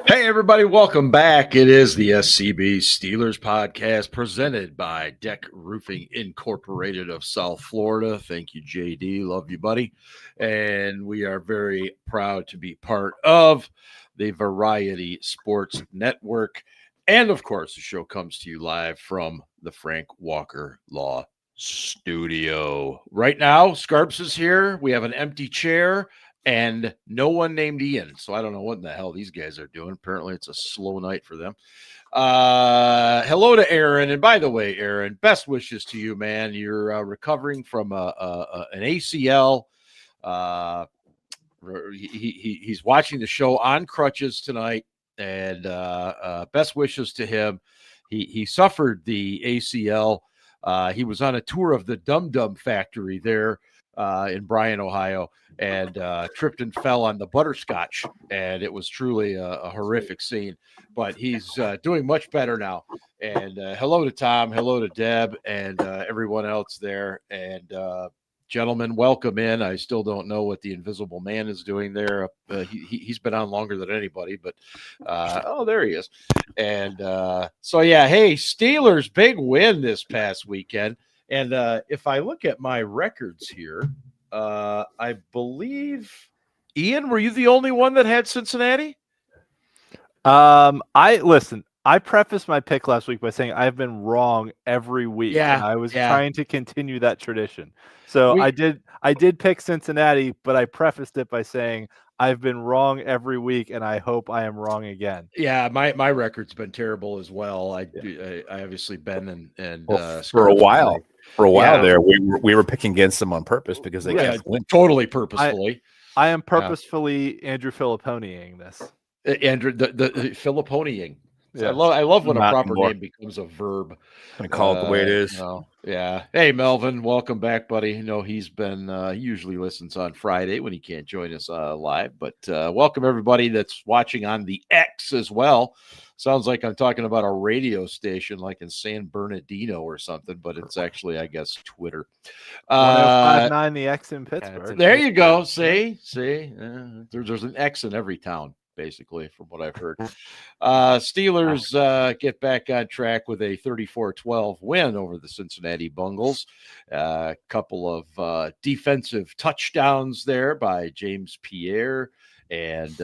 Hey, everybody, welcome back. It is the SCB Steelers Podcast presented by Deck Roofing Incorporated of South Florida. Thank you, JD. Love you, buddy. And we are very proud to be part of the Variety Sports Network. And, of course, the show comes to you live from the Frank Walker Law Studio. Right now, Scarps is here. We have an empty chair. And no one named Ian. So I don't know what in the hell these guys are doing. Apparently it's a slow night for them. Hello to Aaron. And by the way, Aaron, best wishes to you, man. You're recovering from an ACL. He's watching the show on crutches tonight. And best wishes to him. He suffered the ACL. He was on a tour of the Dum Dum factory there in Bryan, Ohio, and tripped and fell on the butterscotch, and it was truly a horrific scene. But he's doing much better now. And hello to Tom, hello to Deb, and everyone else there. And gentlemen, welcome in. I still don't know what the Invisible Man is doing there. He's been on longer than anybody, but oh, there he is. And so, yeah, hey, Steelers, big win this past weekend. And if I look at my records here, I believe, Ian, were you the only one that had Cincinnati? I prefaced my pick last week by saying I've been wrong every week. Yeah, and I was trying to continue that tradition. So I did pick Cincinnati, but I prefaced it by saying I've been wrong every week, and I hope I am wrong again. Yeah, my record's been terrible as well. I obviously been and for a while. For a while there, we were picking against them on purpose because they kept winning. Totally purposefully. I am purposefully Andrew Filipponiing this. Andrew, the Filipponiing. Yeah. I love when a proper name becomes a verb. I'm gonna call it the way it is. Yeah. Hey, Melvin, welcome back, buddy. You know he's been he usually listens on Friday when he can't join us live, but welcome everybody that's watching on the X as well. Sounds like I'm talking about a radio station like in San Bernardino or something, but it's actually, I guess, Twitter. 105.9 the X in Pittsburgh. There you go. See, there's an X in every town, basically, from what I've heard. Steelers get back on track with a 34-12 win over the Cincinnati Bengals. A couple of defensive touchdowns there by James Pierre and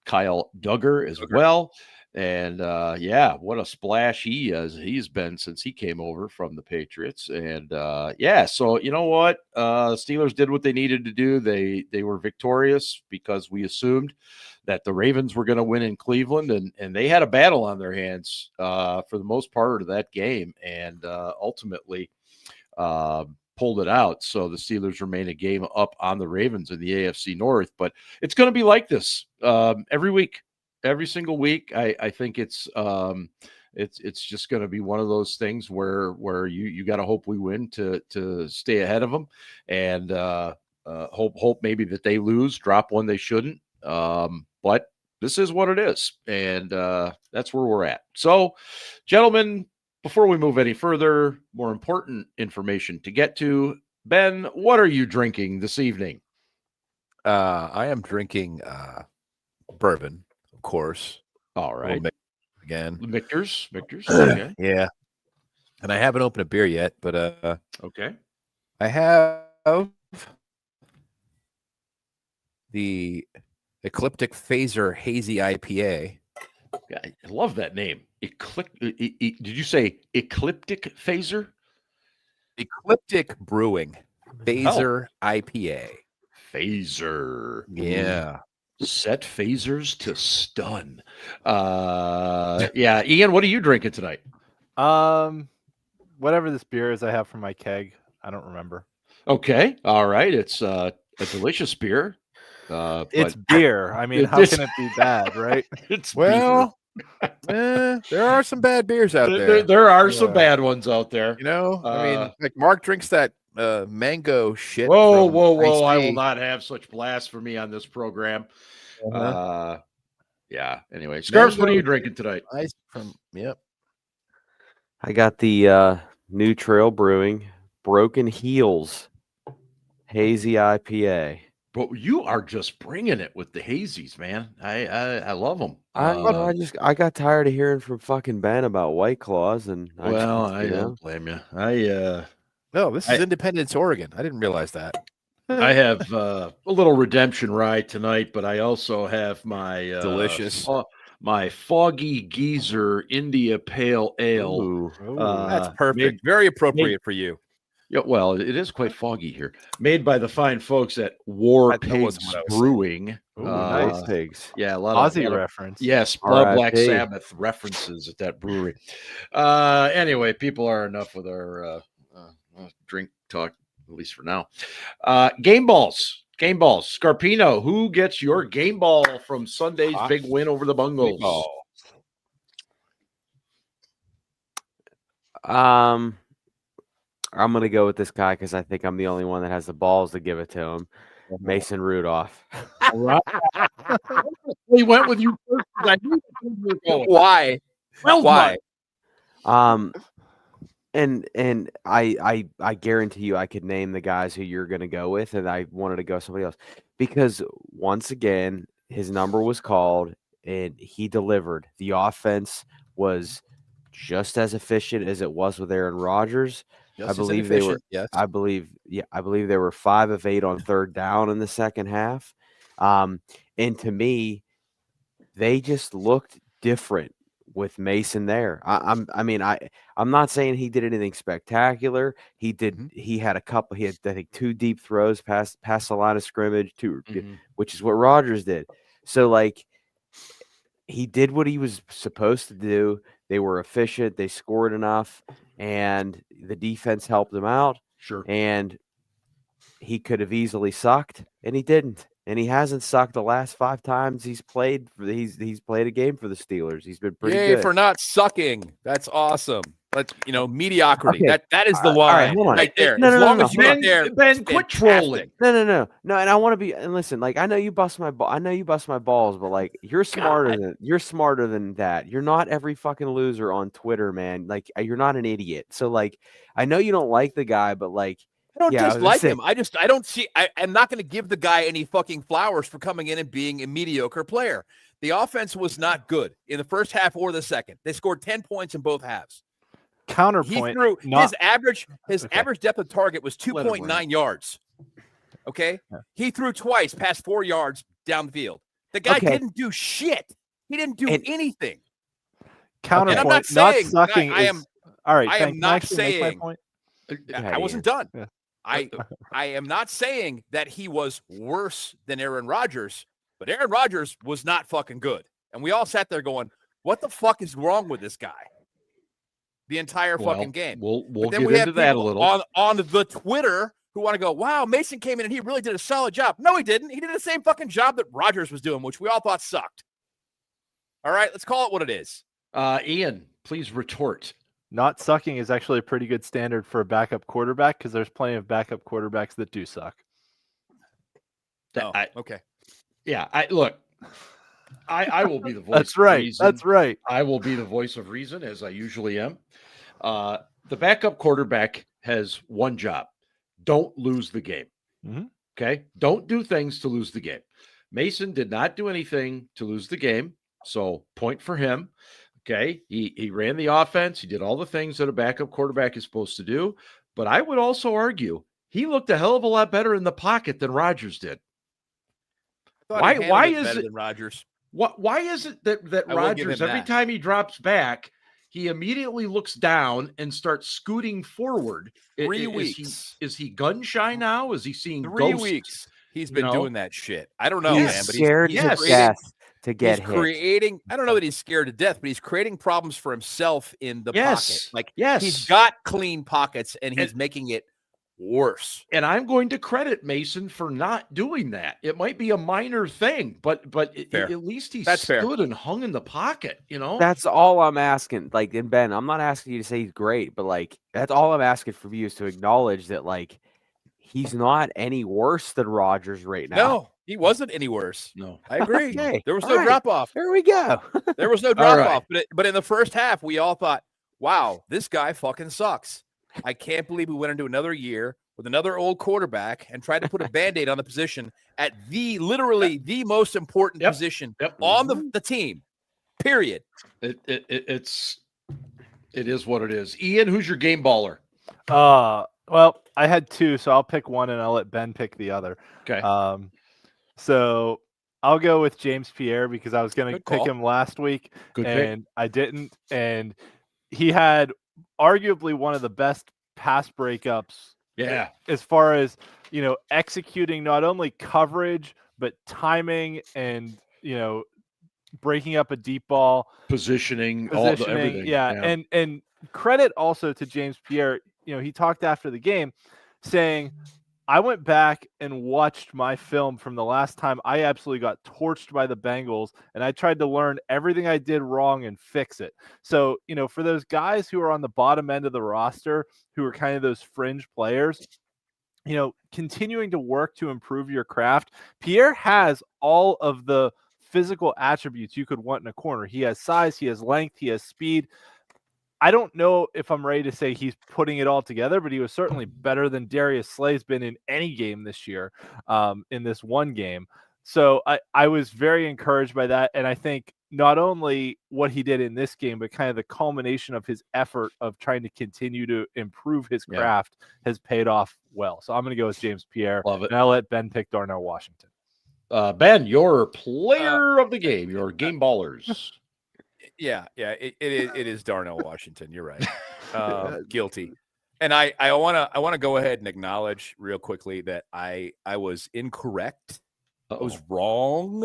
Kyle Duggar as well. And what a splash he's been since he came over from the Patriots. And so you know what? Steelers did what they needed to do. They were victorious because we assumed that the Ravens were going to win in Cleveland, and they had a battle on their hands for the most part of that game, and ultimately pulled it out. So the Steelers remain a game up on the Ravens in the AFC North. But it's going to be like this every week. Every single week, I think it's just going to be one of those things where you got to hope we win to stay ahead of them, and hope maybe that they lose, drop one they shouldn't. But this is what it is, and that's where we're at. So, gentlemen, before we move any further, more important information to get to. Ben, what are you drinking this evening? I am drinking bourbon. Of course. All right. Again. Victor's. Okay. Yeah. And I haven't opened a beer yet, but okay. I have the Ecliptic Phaser Hazy IPA. I love that name. Did you say Ecliptic Phaser? Ecliptic Brewing Phaser IPA. Phaser. Yeah. Set phasers to stun. Ian, what are you drinking tonight? Whatever this beer is I have from my keg. I don't remember. Okay. All right. It's a delicious beer. It's beer. I mean, how can it be bad, right? It's there are some bad beers out there. There are some bad ones out there. You know, I mean, like Mark drinks that mango shit. Whoa! I will not have such blasphemy on this program. Anyway, Scarps, what are you drinking tonight? I got the New Trail Brewing Broken Heels Hazy IPA. But you are just bringing it with the hazies, man. I love them. I got tired of hearing from fucking Ben about White Claws, and I don't blame you. No, this is Independence, Oregon. I didn't realize that. I have a little redemption ride tonight, but I also have my delicious, my Foggy Geezer India Pale Ale. Ooh. That's perfect. Very appropriate for you. Yeah, well, it is quite foggy here. Made by the fine folks at War Pigs Brewing. Nice pigs. Yeah, a lot Aussie of reference. Yes, Black Sabbath references at that brewery. Anyway, people are enough with our drink talk, at least for now. Game balls. Scarpino, who gets your game ball from Sunday's big win over the Bengals? I'm going to go with this guy because I think I'm the only one that has the balls to give it to him. Mason Rudolph. All right. We went with you first. I knew you were going. Why? Well, why? And I guarantee you I could name the guys who you're going to go with, and I wanted to go somebody else because once again his number was called and he delivered. The offense was just as efficient as it was with Aaron Rodgers. I believe they were. Yes. I believe they were 5 of 8 on third down in the second half. And to me, they just looked different with Mason there. I'm not saying he did anything spectacular. He did. He had a couple. He had, I think, 2 deep throws past the line of scrimmage, which is what Rodgers did. So like, he did what he was supposed to do. They were efficient. They scored enough, and the defense helped him out. Sure. And he could have easily sucked, and he didn't. And he hasn't sucked the last 5 times he's played. He's played a game for the Steelers. He's been pretty good. For not sucking. That's awesome. But mediocrity. Okay. That is the line right there. No, as long as you're there, Ben, quit trolling. No. And I want to be. And listen, like I know you bust my balls, but like you're smarter than that. You're not every fucking loser on Twitter, man. Like you're not an idiot. So like I know you don't like the guy, but like. I don't dislike him. I don't see. I'm not going to give the guy any fucking flowers for coming in and being a mediocre player. The offense was not good in the first half or the second. They scored 10 points in both halves. Counterpoint. He threw his average depth of target was 2.9 yards. Okay, he threw twice past 4 yards down the field. The guy didn't do shit. He didn't do anything. Counterpoint. I'm not saying not sucking. I am. All right. I am not saying. My point? I wasn't done. Yeah. I am not saying that he was worse than Aaron Rodgers, but Aaron Rodgers was not fucking good. And we all sat there going, what the fuck is wrong with this guy? The entire fucking game. We'll get into that a little. On the Twitter who want to go, wow, Mason came in and he really did a solid job. No, he didn't. He did the same fucking job that Rodgers was doing, which we all thought sucked. All right, let's call it what it is. Ian, please retort. Not sucking is actually a pretty good standard for a backup quarterback because there's plenty of backup quarterbacks that do suck. Okay. Yeah, I will be the voice That's right. of reason. That's right. I will be the voice of reason, as I usually am. The backup quarterback has one job. Don't lose the game. Mm-hmm. Okay? Don't do things to lose the game. Mason did not do anything to lose the game, so point for him. Okay, he ran the offense. He did all the things that a backup quarterback is supposed to do. But I would also argue he looked a hell of a lot better in the pocket than Rodgers did. Why is it Rodgers? Why is it that Rodgers, every time he drops back, he immediately looks down and starts scooting forward? 3 weeks. Is he gun shy now? Is he seeing 3 ghosts? weeks? He's been doing that shit. I don't know, he's man. But scared he's to death to get he's hit. Creating. I don't know that he's scared to death, but he's creating problems for himself in the pocket. Like he's got clean pockets and he's making it worse. And I'm going to credit Mason for not doing that. It might be a minor thing, but at least he stood and hung in the pocket, That's all I'm asking. Like, and Ben, I'm not asking you to say he's great, but like that's all I'm asking from you is to acknowledge that like he's not any worse than Rodgers right now. No, he wasn't any worse. No. I agree. Okay. There was no drop off. There we go. There was no drop off. But in the first half, we all thought, wow, this guy fucking sucks. I can't believe we went into another year with another old quarterback and tried to put a Band-Aid on the position at literally the most important position on the team, period. It is what it is. Ian, who's your game baller? Well, I had two, so I'll pick one and I'll let Ben pick the other. Okay. So I'll go with James Pierre because I was going to pick him last week, and I didn't. And he had arguably one of the best pass breakups. Yeah. As far as, executing not only coverage, but timing and, breaking up a deep ball. Positioning. Everything. Yeah. And credit also to James Pierre. He talked after the game saying, I went back and watched my film from the last time I absolutely got torched by the Bengals, and I tried to learn everything I did wrong and fix it. So, for those guys who are on the bottom end of the roster, who are kind of those fringe players, continuing to work to improve your craft, Pierre has all of the physical attributes you could want in a corner. He has size, he has length, he has speed. I don't know if I'm ready to say he's putting it all together, but he was certainly better than Darius Slay's been in any game this year, in this one game. So I was very encouraged by that. And I think not only what he did in this game, but kind of the culmination of his effort of trying to continue to improve his craft has paid off well. So I'm going to go with James Pierre. Love it. And I'll let Ben pick Darnell Washington. Ben, your player of the game, your game ballers. Yeah, it is Darnell Washington. You're right. Guilty. And I want to go ahead and acknowledge real quickly that I was incorrect. I was wrong.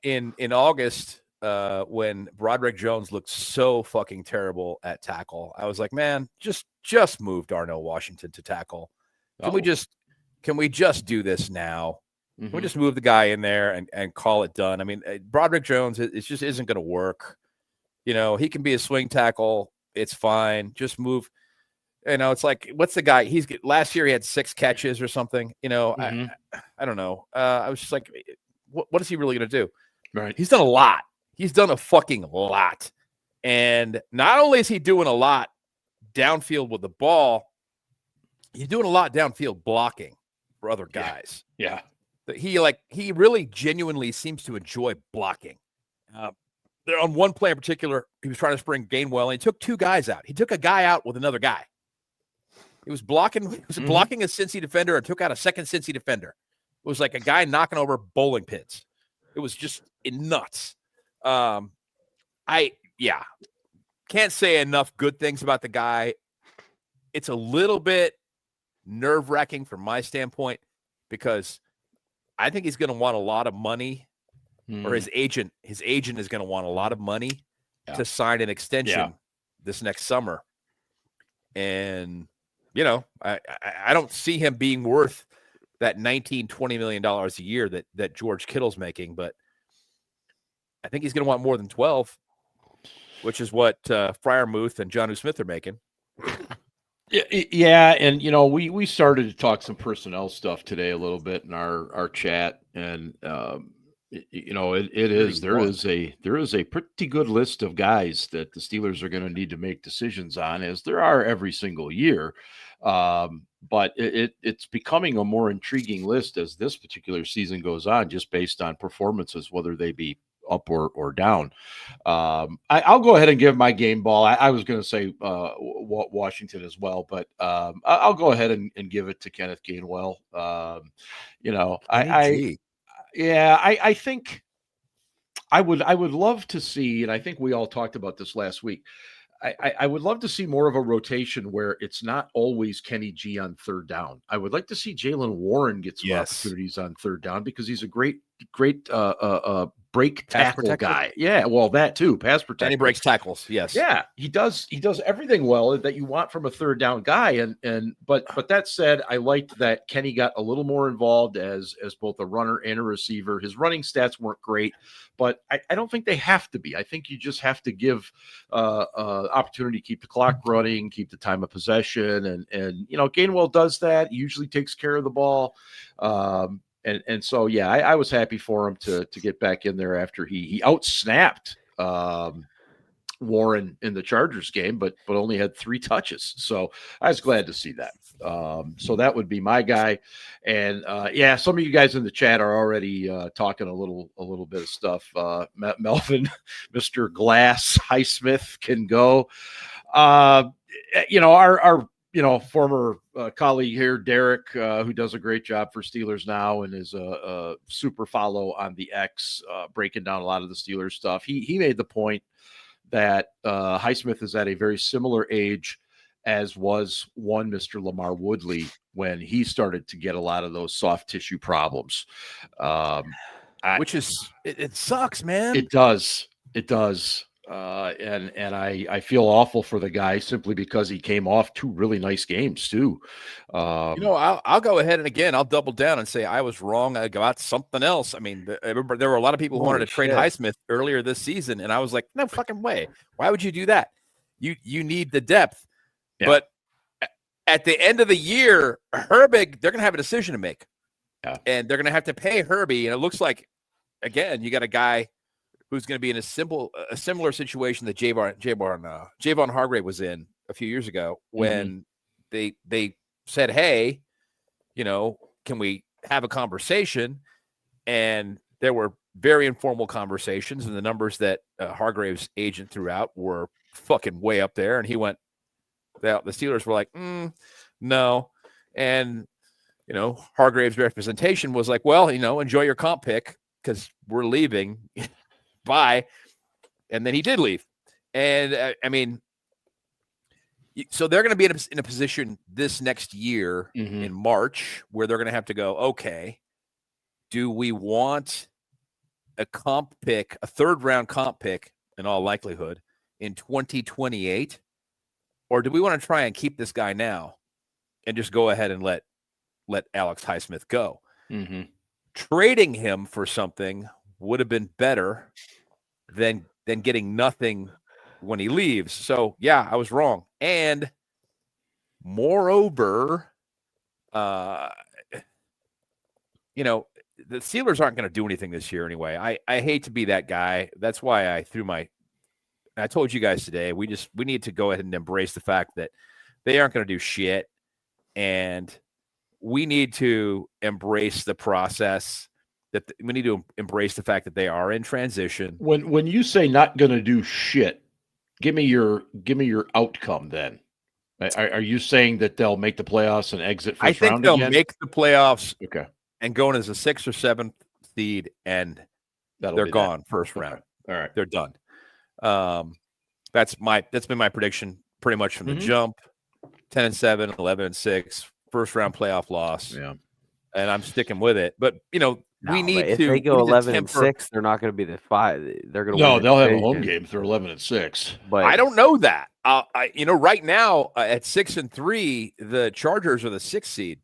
In August, when Broderick Jones looked so fucking terrible at tackle, I was like, man, just move Darnell Washington to tackle. Can we just do this now? Mm-hmm. We'll just move the guy in there and call it done. I mean, Broderick Jones, it just isn't going to work. He can be a swing tackle. It's fine. Just move. It's like, what's the guy? Last year he had 6 catches or something. I don't know. I was just like, what is he really going to do? Right. He's done a lot. He's done a fucking lot. And not only is he doing a lot downfield with the ball, he's doing a lot downfield blocking for other guys. Yeah. He really genuinely seems to enjoy blocking. There on one play in particular, he was trying to spring Gainwell, and he took 2 guys out. He took a guy out with another guy. He was blocking a Cincy defender and took out a second Cincy defender. It was like a guy knocking over bowling pins. It was just nuts. Can't say enough good things about the guy. It's a little bit nerve-wracking from my standpoint because I think he's going to want a lot of money, or his agent is going to want a lot of money to sign an extension this next summer. And, I don't see him being worth that $19-20 million a year that George Kittle's making, but I think he's going to want more than 12, which is what Freiermuth and Jonnu Smith are making. Yeah, and we started to talk some personnel stuff today a little bit in our chat, and there is a pretty good list of guys that the Steelers are going to need to make decisions on, as there are every single year. But it's becoming a more intriguing list as this particular season goes on, just based on performances, whether they be up or down. I'll go ahead and give my game ball. I was going to say Washington as well, but I'll go ahead and give it to Kenneth Gainwell. I think I would love to see, and I think we all talked about this last week. I would love to see more of a rotation where it's not always Kenny G on third down. I would like to see Jalen Warren get some opportunities on third down because he's a great break tackle guy. Yeah, well, that too, pass protector. And he breaks tackles. Yes. Yeah, he does everything well that you want from a third down guy. But that said, I liked that Kenny got a little more involved as both a runner and a receiver. His running stats weren't great, but I don't think they have to be. I think you just have to give opportunity to keep the clock running, keep the time of possession, and Gainwell does that. He usually takes care of the ball. And so, I was happy for him to get back in there after he outsnapped Warren in the Chargers game, but only had 3 touches. So I was glad to see that. So that would be my guy. And yeah, some of you guys in the chat are already talking a little bit of stuff. Melvin, Mr. Glass, Highsmith can go. Our former colleague here, Derek, who does a great job for Steelers Now and is a super follow on the X, breaking down a lot of the Steelers stuff. He made the point that Highsmith is at a very similar age as was one Mr. Lamar Woodley when he started to get a lot of those soft tissue problems. Which is, it sucks, man. It does. And I feel awful for the guy simply because he came off 2 really nice games too. I'll go ahead and again, I'll double down and say I was wrong. I got something else. I mean, I remember there were a lot of people who wanted to trade Highsmith earlier this season, and I was like, no fucking way. Why would you do that? You need the depth. Yeah. But at the end of the year, Herbig, they're going to have a decision to make. Yeah. And they're going to have to pay Herbie. And it looks like, again, you got a guy who's going to be in a similar situation that Javon Hargrave was in a few years ago when they said, hey, can we have a conversation? And there were very informal conversations, and the numbers that Hargrave's agent threw out were fucking way up there. And he went, the Steelers were like, no. And, Hargrave's representation was like, well, enjoy your comp pick because we're leaving. Bye. And then he did leave. And so they're going to be in a position this next year in March where they're going to have to go, okay, do we want a comp pick, a 3rd round comp pick in all likelihood in 2028? Or do we want to try and keep this guy now and just go ahead and let Alex Highsmith go? Trading him for something would have been better than getting nothing when he leaves. So, yeah, I was wrong. And moreover, the Steelers aren't going to do anything this year anyway. I hate to be that guy. That's why I told you guys today, we need to go ahead and embrace the fact that they aren't going to do shit. And we need to embrace the process. That we need to embrace the fact that they are in transition. When you say not going to do shit, give me your outcome then. Are you saying that they'll make the playoffs and exit first round? I think they'll make the playoffs. Okay. And going as a 6th or 7th seed, and they're gone first round. All right. They're done. That's been my prediction pretty much from the jump. 10-7, 11-6, first round playoff loss. Yeah. And I'm sticking with it. But we need if to. If they go 11-6, they're not going to be the 5. They're going to. No, they'll have a home game if they're 11-6. But I don't know that. Right now at 6-3, the Chargers are the 6th seed.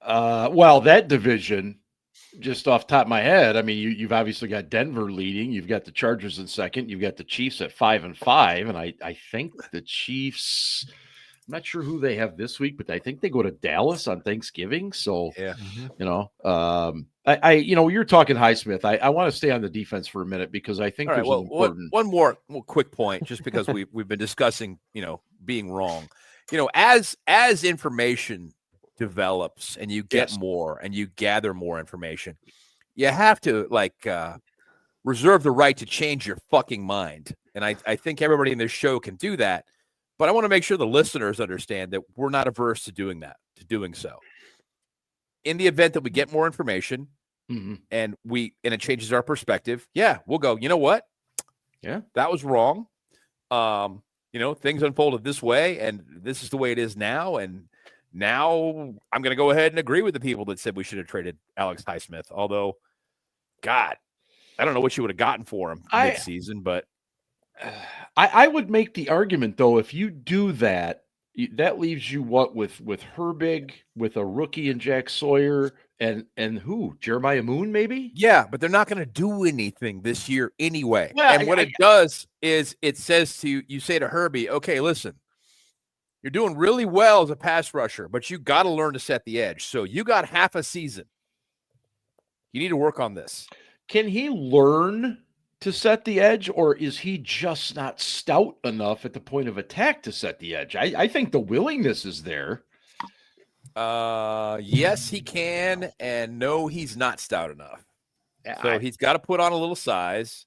Well, that division, just off the top of my head, I mean, you've obviously got Denver leading. You've got the Chargers in 2nd. You've got the Chiefs at 5-5, and I think the Chiefs. I'm not sure who they have this week, but I think they go to Dallas on Thanksgiving. So, yeah, you're talking Highsmith. I want to stay on the defense for a minute because I think there's one more quick point, just because we've been discussing, being wrong. As information develops and you get more and you gather more information, you have to reserve the right to change your fucking mind. And I think everybody in this show can do that. But I want to make sure the listeners understand that we're not averse to doing so. In the event that we get more information and it changes our perspective, we'll go, you know what? Yeah, that was wrong. Things unfolded this way, and this is the way it is now. And now I'm going to go ahead and agree with the people that said we should have traded Alex Highsmith. Although, God, I don't know what you would have gotten for him mid-season, but I would make the argument, though, if you do that, that leaves you with Herbig, with a rookie and Jack Sawyer, and who? Jeremiah Moon, maybe? Yeah, but they're not going to do anything this year anyway. Well, and what it does is it says you say to Herbie, okay, listen, you're doing really well as a pass rusher, but you got to learn to set the edge. So you got half a season. You need to work on this. Can he learn to set the edge, or is he just not stout enough at the point of attack to set the edge? I think the willingness is there. Yes, he can, and no, he's not stout enough. So he's got to put on a little size,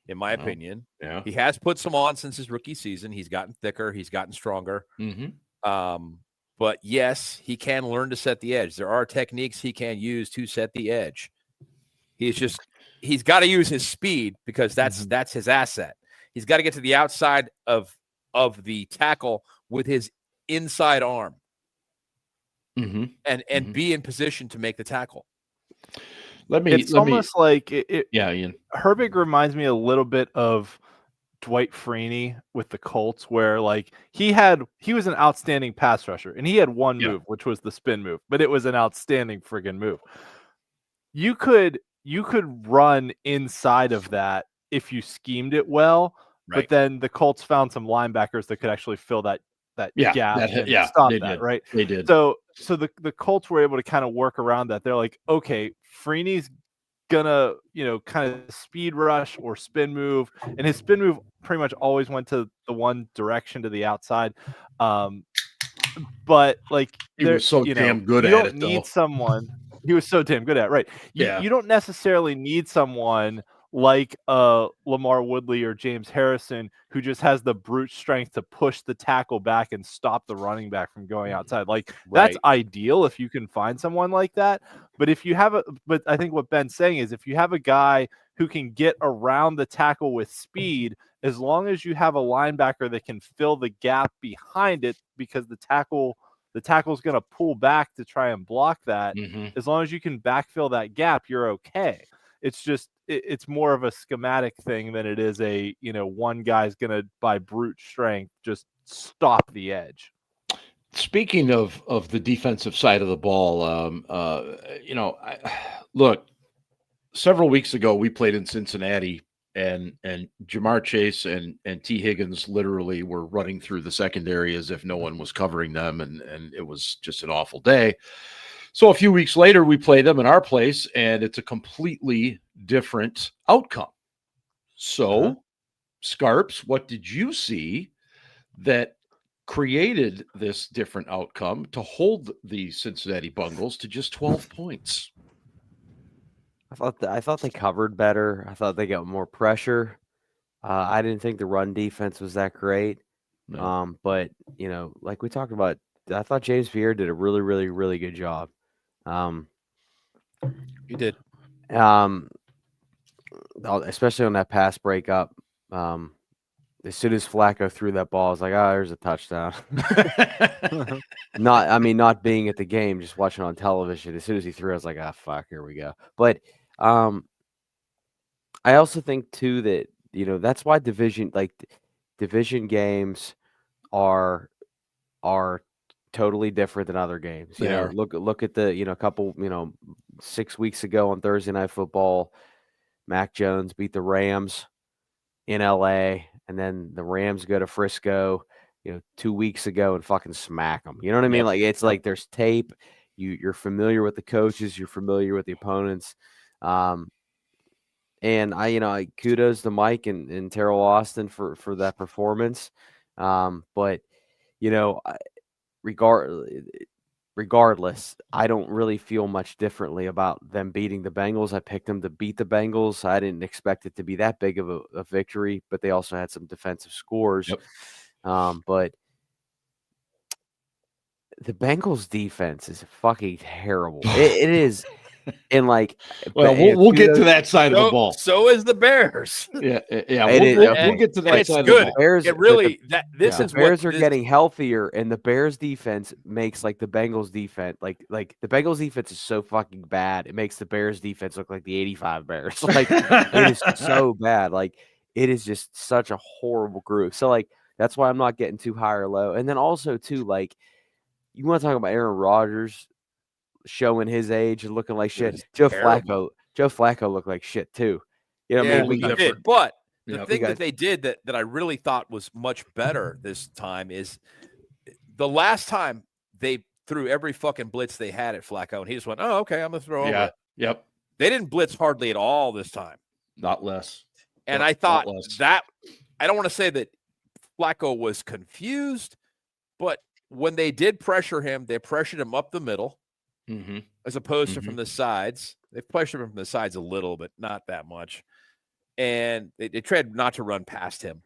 in my opinion. Yeah. He has put some on since his rookie season. He's gotten thicker. He's gotten stronger. But yes, he can learn to set the edge. There are techniques he can use to set the edge. He's got to use his speed because that's his asset. He's got to get to the outside of the tackle with his inside arm and be in position to make the tackle. It's almost like Ian. Herbig reminds me a little bit of Dwight Freeney with the Colts, where like he was an outstanding pass rusher and he had one move, which was the spin move, but it was an outstanding friggin' move. You could run inside of that if you schemed it well, but then the Colts found some linebackers that could actually fill that gap and stop that, right? They did. So the Colts were able to kind of work around that. They're like, okay, Freeney's gonna, kind of speed rush or spin move, and his spin move pretty much always went to the one direction, to the outside. But like he was so damn good at it. You don't need someone. He was so damn good at it, right? You don't necessarily need someone like Lamar Woodley or James Harrison who just has the brute strength to push the tackle back and stop the running back from going outside. Like that's ideal if you can find someone like that. But but I think what Ben's saying is if you have a guy who can get around the tackle with speed, as long as you have a linebacker that can fill the gap behind it, because the tackle's going to pull back to try and block that. As long as you can backfill that gap, you're okay. It's just it's more of a schematic thing than it is a one guy's going to, by brute strength, just stop the edge. Speaking of the defensive side of the ball, look, several weeks ago we played in Cincinnati, and Jamar Chase and T. Higgins literally were running through the secondary as if no one was covering them, and it was just an awful day. So a few weeks later, we play them in our place, and it's a completely different outcome. So, Scarps, what did you see that created this different outcome to hold the Cincinnati Bengals to just 12 points? I thought they covered better. I thought they got more pressure. I didn't think the run defense was that great. No. But like we talked about, I thought James Pierre did a really, really, really good job. He did. Especially on that pass breakup. As soon as Flacco threw that ball, I was like, "Oh, there's a touchdown." Not being at the game, just watching on television. As soon as he threw, I was like, "Ah, fuck, here we go." But I also think too that that's why division games are totally different than other games. Look at the couple 6 weeks ago on Thursday Night Football, Mac Jones beat the Rams in LA, and then the Rams go to Frisco 2 weeks ago and fucking smack them. You know what I mean? Like it's like there's tape. You're familiar with the coaches, you're familiar with the opponents. And I kudos to Mike and Terrell Austin for that performance. But regardless, I don't really feel much differently about them beating the Bengals. I picked them to beat the Bengals. I didn't expect it to be that big of a victory, but they also had some defensive scores. Yep. But the Bengals defense is fucking terrible. It is. And we'll get to that side of the ball. So is the Bears. We'll get to that side of the ball. Bears, it really the Bears are getting healthier, and the Bears defense makes the Bengals defense like the Bengals defense is so fucking bad. It makes the Bears defense look like the '85 Bears. It is so bad. It is just such a horrible group. So that's why I'm not getting too high or low. And then also too you want to talk about Aaron Rodgers showing his age and looking like shit. Joe Flacco looked like shit too. You know what I mean? He did. But the thing that they did that I really thought was much better this time is the last time they threw every fucking blitz they had at Flacco, and he just went, "Oh, okay, I'm gonna throw over it." Yep. They didn't blitz hardly at all this time. Not less. And I thought that I don't want to say that Flacco was confused, but when they did pressure him, they pressured him up the middle as opposed to from the sides. They pressured him from the sides a little, but not that much. And they tried not to run past him.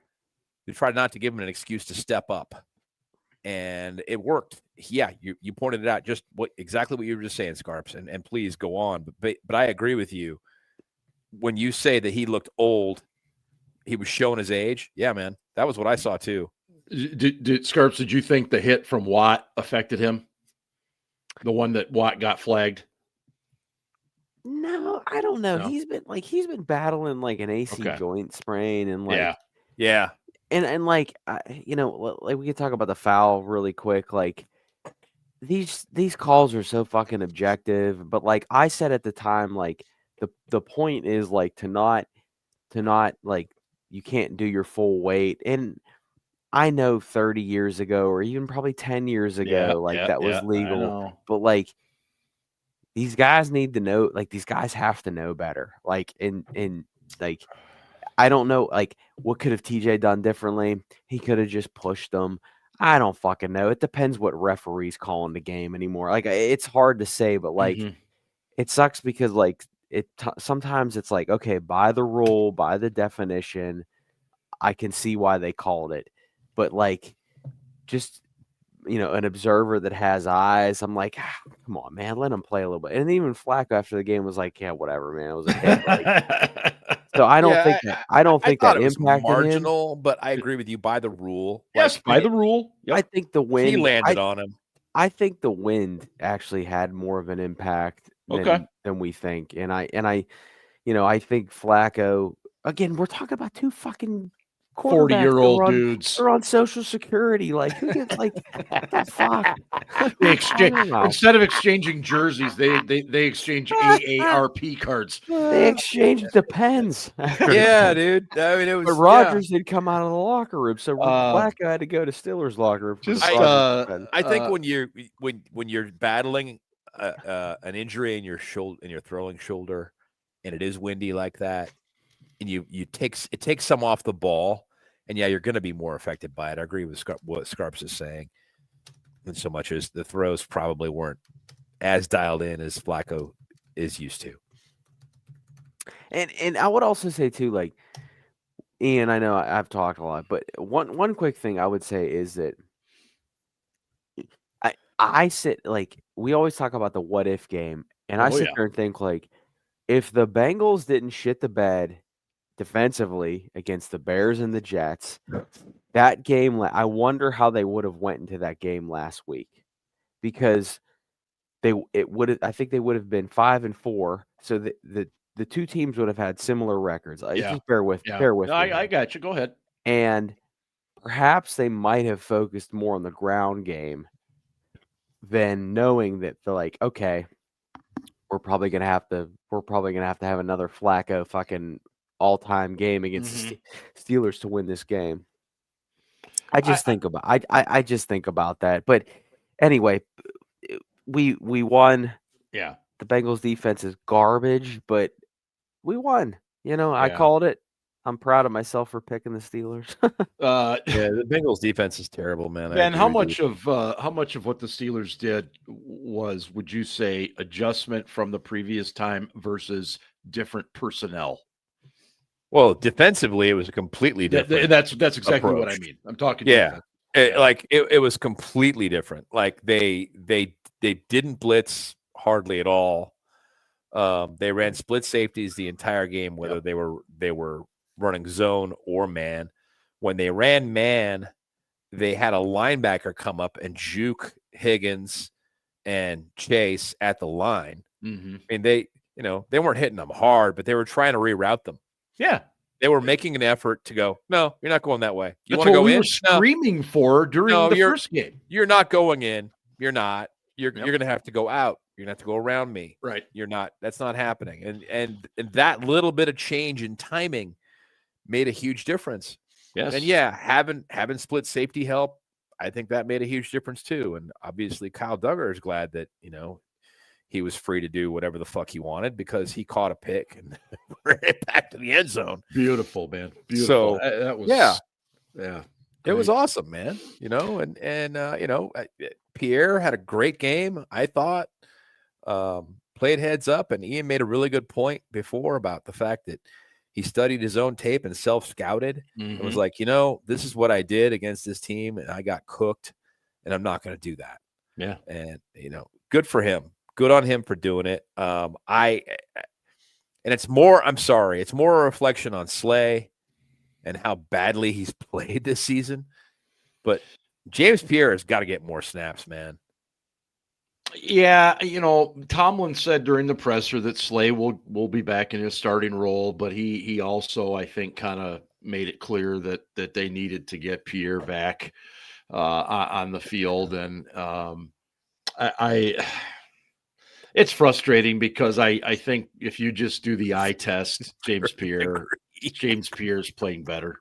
They tried not to give him an excuse to step up. And it worked. Yeah, you pointed it out, just exactly what you were just saying, Scarps, and please go on. But I agree with you. When you say that he looked old, he was showing his age. Yeah, man, that was what I saw too. Scarps, did you think the hit from Watt affected him? The one that Watt got flagged? No, I don't know. No. He's been battling like an AC joint sprain and like yeah. And like like we could talk about the foul really quick. Like these calls are so fucking objective, but like I said at the time, like the point is like to not like you can't do your full weight. And I know 30 years ago or even probably 10 years ago, that was legal. But like these guys need to know, like these guys have to know better. Like and like I don't know, like what could have TJ done differently? He could have just pushed them. I don't fucking know. It depends what referee's calling the game anymore. Like it's hard to say, but like it sucks because like sometimes it's like, okay, by the rule, by the definition, I can see why they called it. But like just an observer that has eyes, I'm like, come on, man, let him play a little bit. And even Flacco after the game was like, yeah, whatever, man. It was a hit. Like, so I don't think that it was impacted marginal, him. But I agree with you by the rule. Yes, by the rule. Yep. I think the wind he landed on him. I think the wind actually had more of an impact than we think. And I think Flacco, again, we're talking about two fucking 40-year-old dudes. They're on Social Security. Like, who gets like that? Fuck. Instead of exchanging jerseys, they exchange AARP cards. They exchange Depends. Yeah, dude. I mean, it was. But Rodgers had come out of the locker room, so Flacco had to go to Steelers locker room. I think when you're battling an injury in your shoulder, in your throwing shoulder, and it is windy like that, and it takes some off the ball, and you're going to be more affected by it. I agree with what Scarps is saying, and so much as the throws probably weren't as dialed in as Flacco is used to. And I would also say too, like Ian, I know I've talked a lot, but one quick thing I would say is that I sit, like, we always talk about the what if game, and I sit there and think, like, if the Bengals didn't shit the bed defensively against the Bears and the Jets, that game, I wonder how they would have went into that game last week, because I think they would have been 5-4. So the two teams would have had similar records. Just bear with me. I got you. Go ahead. And perhaps they might have focused more on the ground game than knowing that they're like, okay, we're probably gonna have to have another Flacco fucking all-time game against the Steelers to win this game. I just think about that. But anyway, we won. Yeah. The Bengals defense is garbage, but we won. I called it. I'm proud of myself for picking the Steelers. The Bengals defense is terrible, man. And how much of what the Steelers did was, would you say, adjustment from the previous time versus different personnel? Well, defensively, it was a completely different. That's exactly approach. What I mean. I'm talking. Yeah, it was completely different. Like they didn't blitz hardly at all. They ran split safeties the entire game, whether they were running zone or man. When they ran man, they had a linebacker come up and juke Higgins and Chase at the line. Mm-hmm. And they weren't hitting them hard, but they were trying to reroute them. Yeah. They were making an effort to go, no, you're not going that way. You want to go we in? Were screaming for during the first game. You're not going in. You're not. You're going to have to go out. You're going to have to go around me. Right. You're not. That's not happening. And that little bit of change in timing made a huge difference. Yes. And having split safety help, I think that made a huge difference too. And obviously Kyle Duggar is glad that, he was free to do whatever the fuck he wanted because he caught a pick and ran it back to the end zone. Beautiful, man. Beautiful. So that was yeah. It was awesome, man. Pierre had a great game, I thought. Played heads up, and Ian made a really good point before about the fact that he studied his own tape and self-scouted and was like, this is what I did against this team, and I got cooked, and I'm not going to do that. Yeah. And, good for him. Good on him for doing it. And it's more a reflection on Slay and how badly he's played this season. But James Pierre has got to get more snaps, man. Yeah, Tomlin said during the presser that Slay will be back in his starting role, but he also, I think, kind of made it clear that they needed to get Pierre back on the field. And it's frustrating because I think if you just do the eye test, James Pierre's playing better.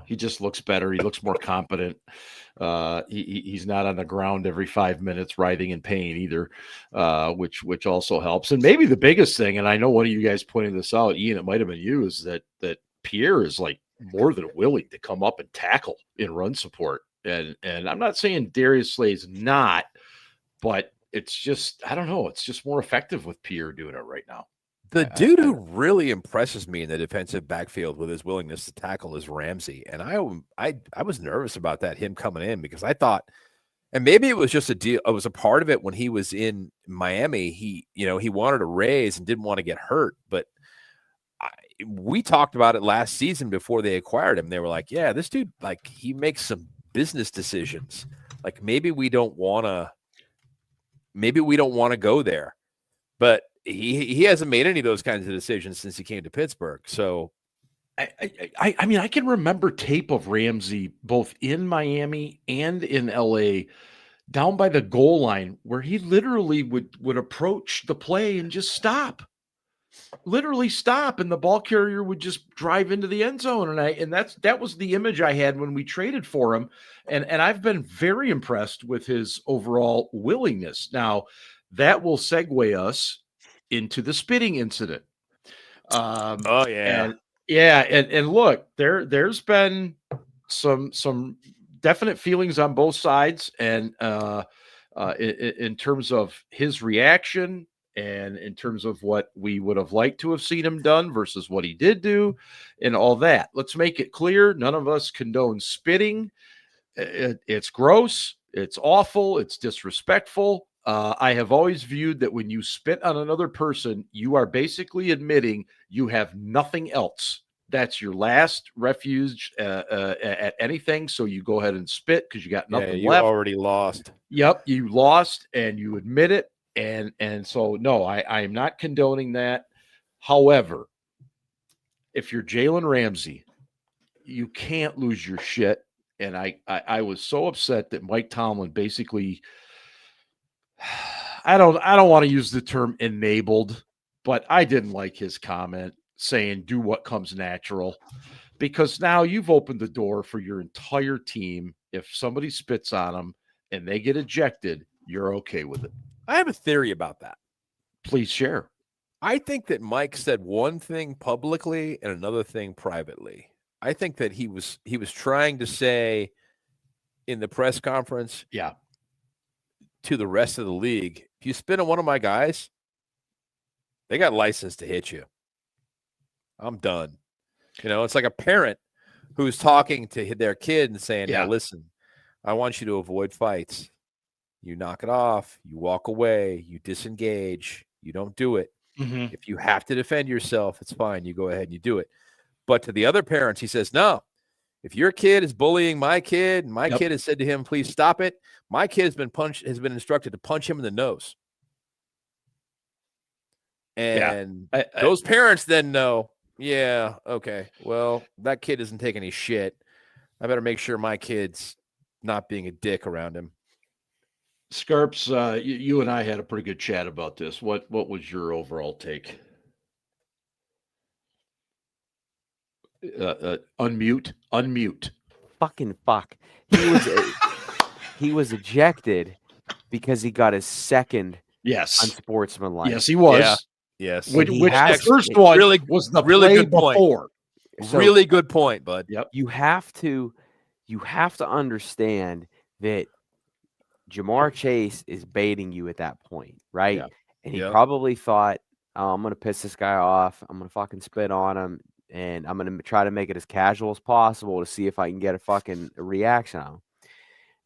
He just looks better. He looks more competent. He's not on the ground every 5 minutes writhing in pain either, which also helps. And maybe the biggest thing, and I know one of you guys pointed this out, Ian, it might have been you, is that Pierre is like more than willing to come up and tackle in run support. And I'm not saying Darius Slay's not, but it's just, I don't know, it's just more effective with Pierre doing it right now. The dude who really impresses me in the defensive backfield with his willingness to tackle is Ramsey. And I was nervous about that, him coming in, because I thought, and maybe it was just a deal. It was a part of it when he was in Miami. He wanted a raise and didn't want to get hurt. But we talked about it last season before they acquired him. They were like, yeah, this dude, like, he makes some business decisions. Like, maybe we don't want to go there. But he hasn't made any of those kinds of decisions since he came to Pittsburgh. So, I mean, I can remember tape of Ramsey both in Miami and in LA down by the goal line where he literally would approach the play and just stop. Literally stop, and the ball carrier would just drive into the end zone. And that was the image I had when we traded for him. And I've been very impressed with his overall willingness. Now, that will segue us into the spitting incident. And look, there's been some definite feelings on both sides, and in terms of his reaction and in terms of what we would have liked to have seen him done versus what he did do and all that. Let's make it clear, none of us condone spitting. It's gross, it's awful, it's disrespectful. I have always viewed that when you spit on another person, you are basically admitting you have nothing else. That's your last refuge at anything. So you go ahead and spit because you got nothing you left. You already lost. Yep, you lost and you admit it. And so, no, I am not condoning that. However, if you're Jalen Ramsey, you can't lose your shit. And I was so upset that Mike Tomlin basically – I don't want to use the term enabled, but I didn't like his comment saying do what comes natural, because now you've opened the door for your entire team. If somebody spits on them and they get ejected, you're okay with it. I have a theory about that. Please share. I think that Mike said one thing publicly and another thing privately. I think that he was trying to say in the press conference, to the rest of the league, if you spit on one of my guys, they got license to hit you. I'm done. It's like a parent who's talking to their kid and saying, "Now listen, I want you to avoid fights. You knock it off, you walk away, you disengage, you don't do it. Mm-hmm. If you have to defend yourself, it's fine. You go ahead and you do it." But to the other parents, he says, "No, if your kid is bullying my kid, and my kid has said to him, please stop it, my kid has been instructed to punch him in the nose." And those parents then know, okay, well, that kid doesn't take any shit. I better make sure my kid's not being a dick around him. Scarps, you and I had a pretty good chat about this. What was your overall take? Unmute. Fucking fuck. He was ejected because he got his second Yes. unsportsmanlike. Yes, he was. Yeah. Yes. Which he the has to- first one really- was the really play good point. before. So really good point, bud. Yep. you have to understand that Jamar Chase is baiting you at that point, right? Yeah. And he Yeah. probably thought, oh, I'm going to piss this guy off. I'm going to fucking spit on him. And I'm going to try to make it as casual as possible to see if I can get a fucking reaction on him.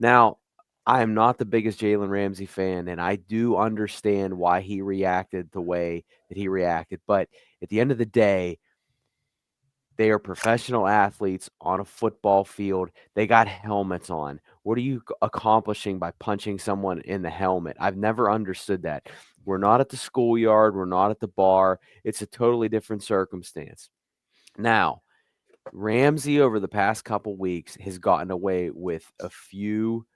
Now, I am not the biggest Jalen Ramsey fan, and I do understand why he reacted the way that he reacted. But at the end of the day, they are professional athletes on a football field. They got helmets on. What are you accomplishing by punching someone in the helmet? I've never understood that. We're not at the schoolyard. We're not at the bar. It's a totally different circumstance. Now, Ramsey over the past couple weeks has gotten away with a few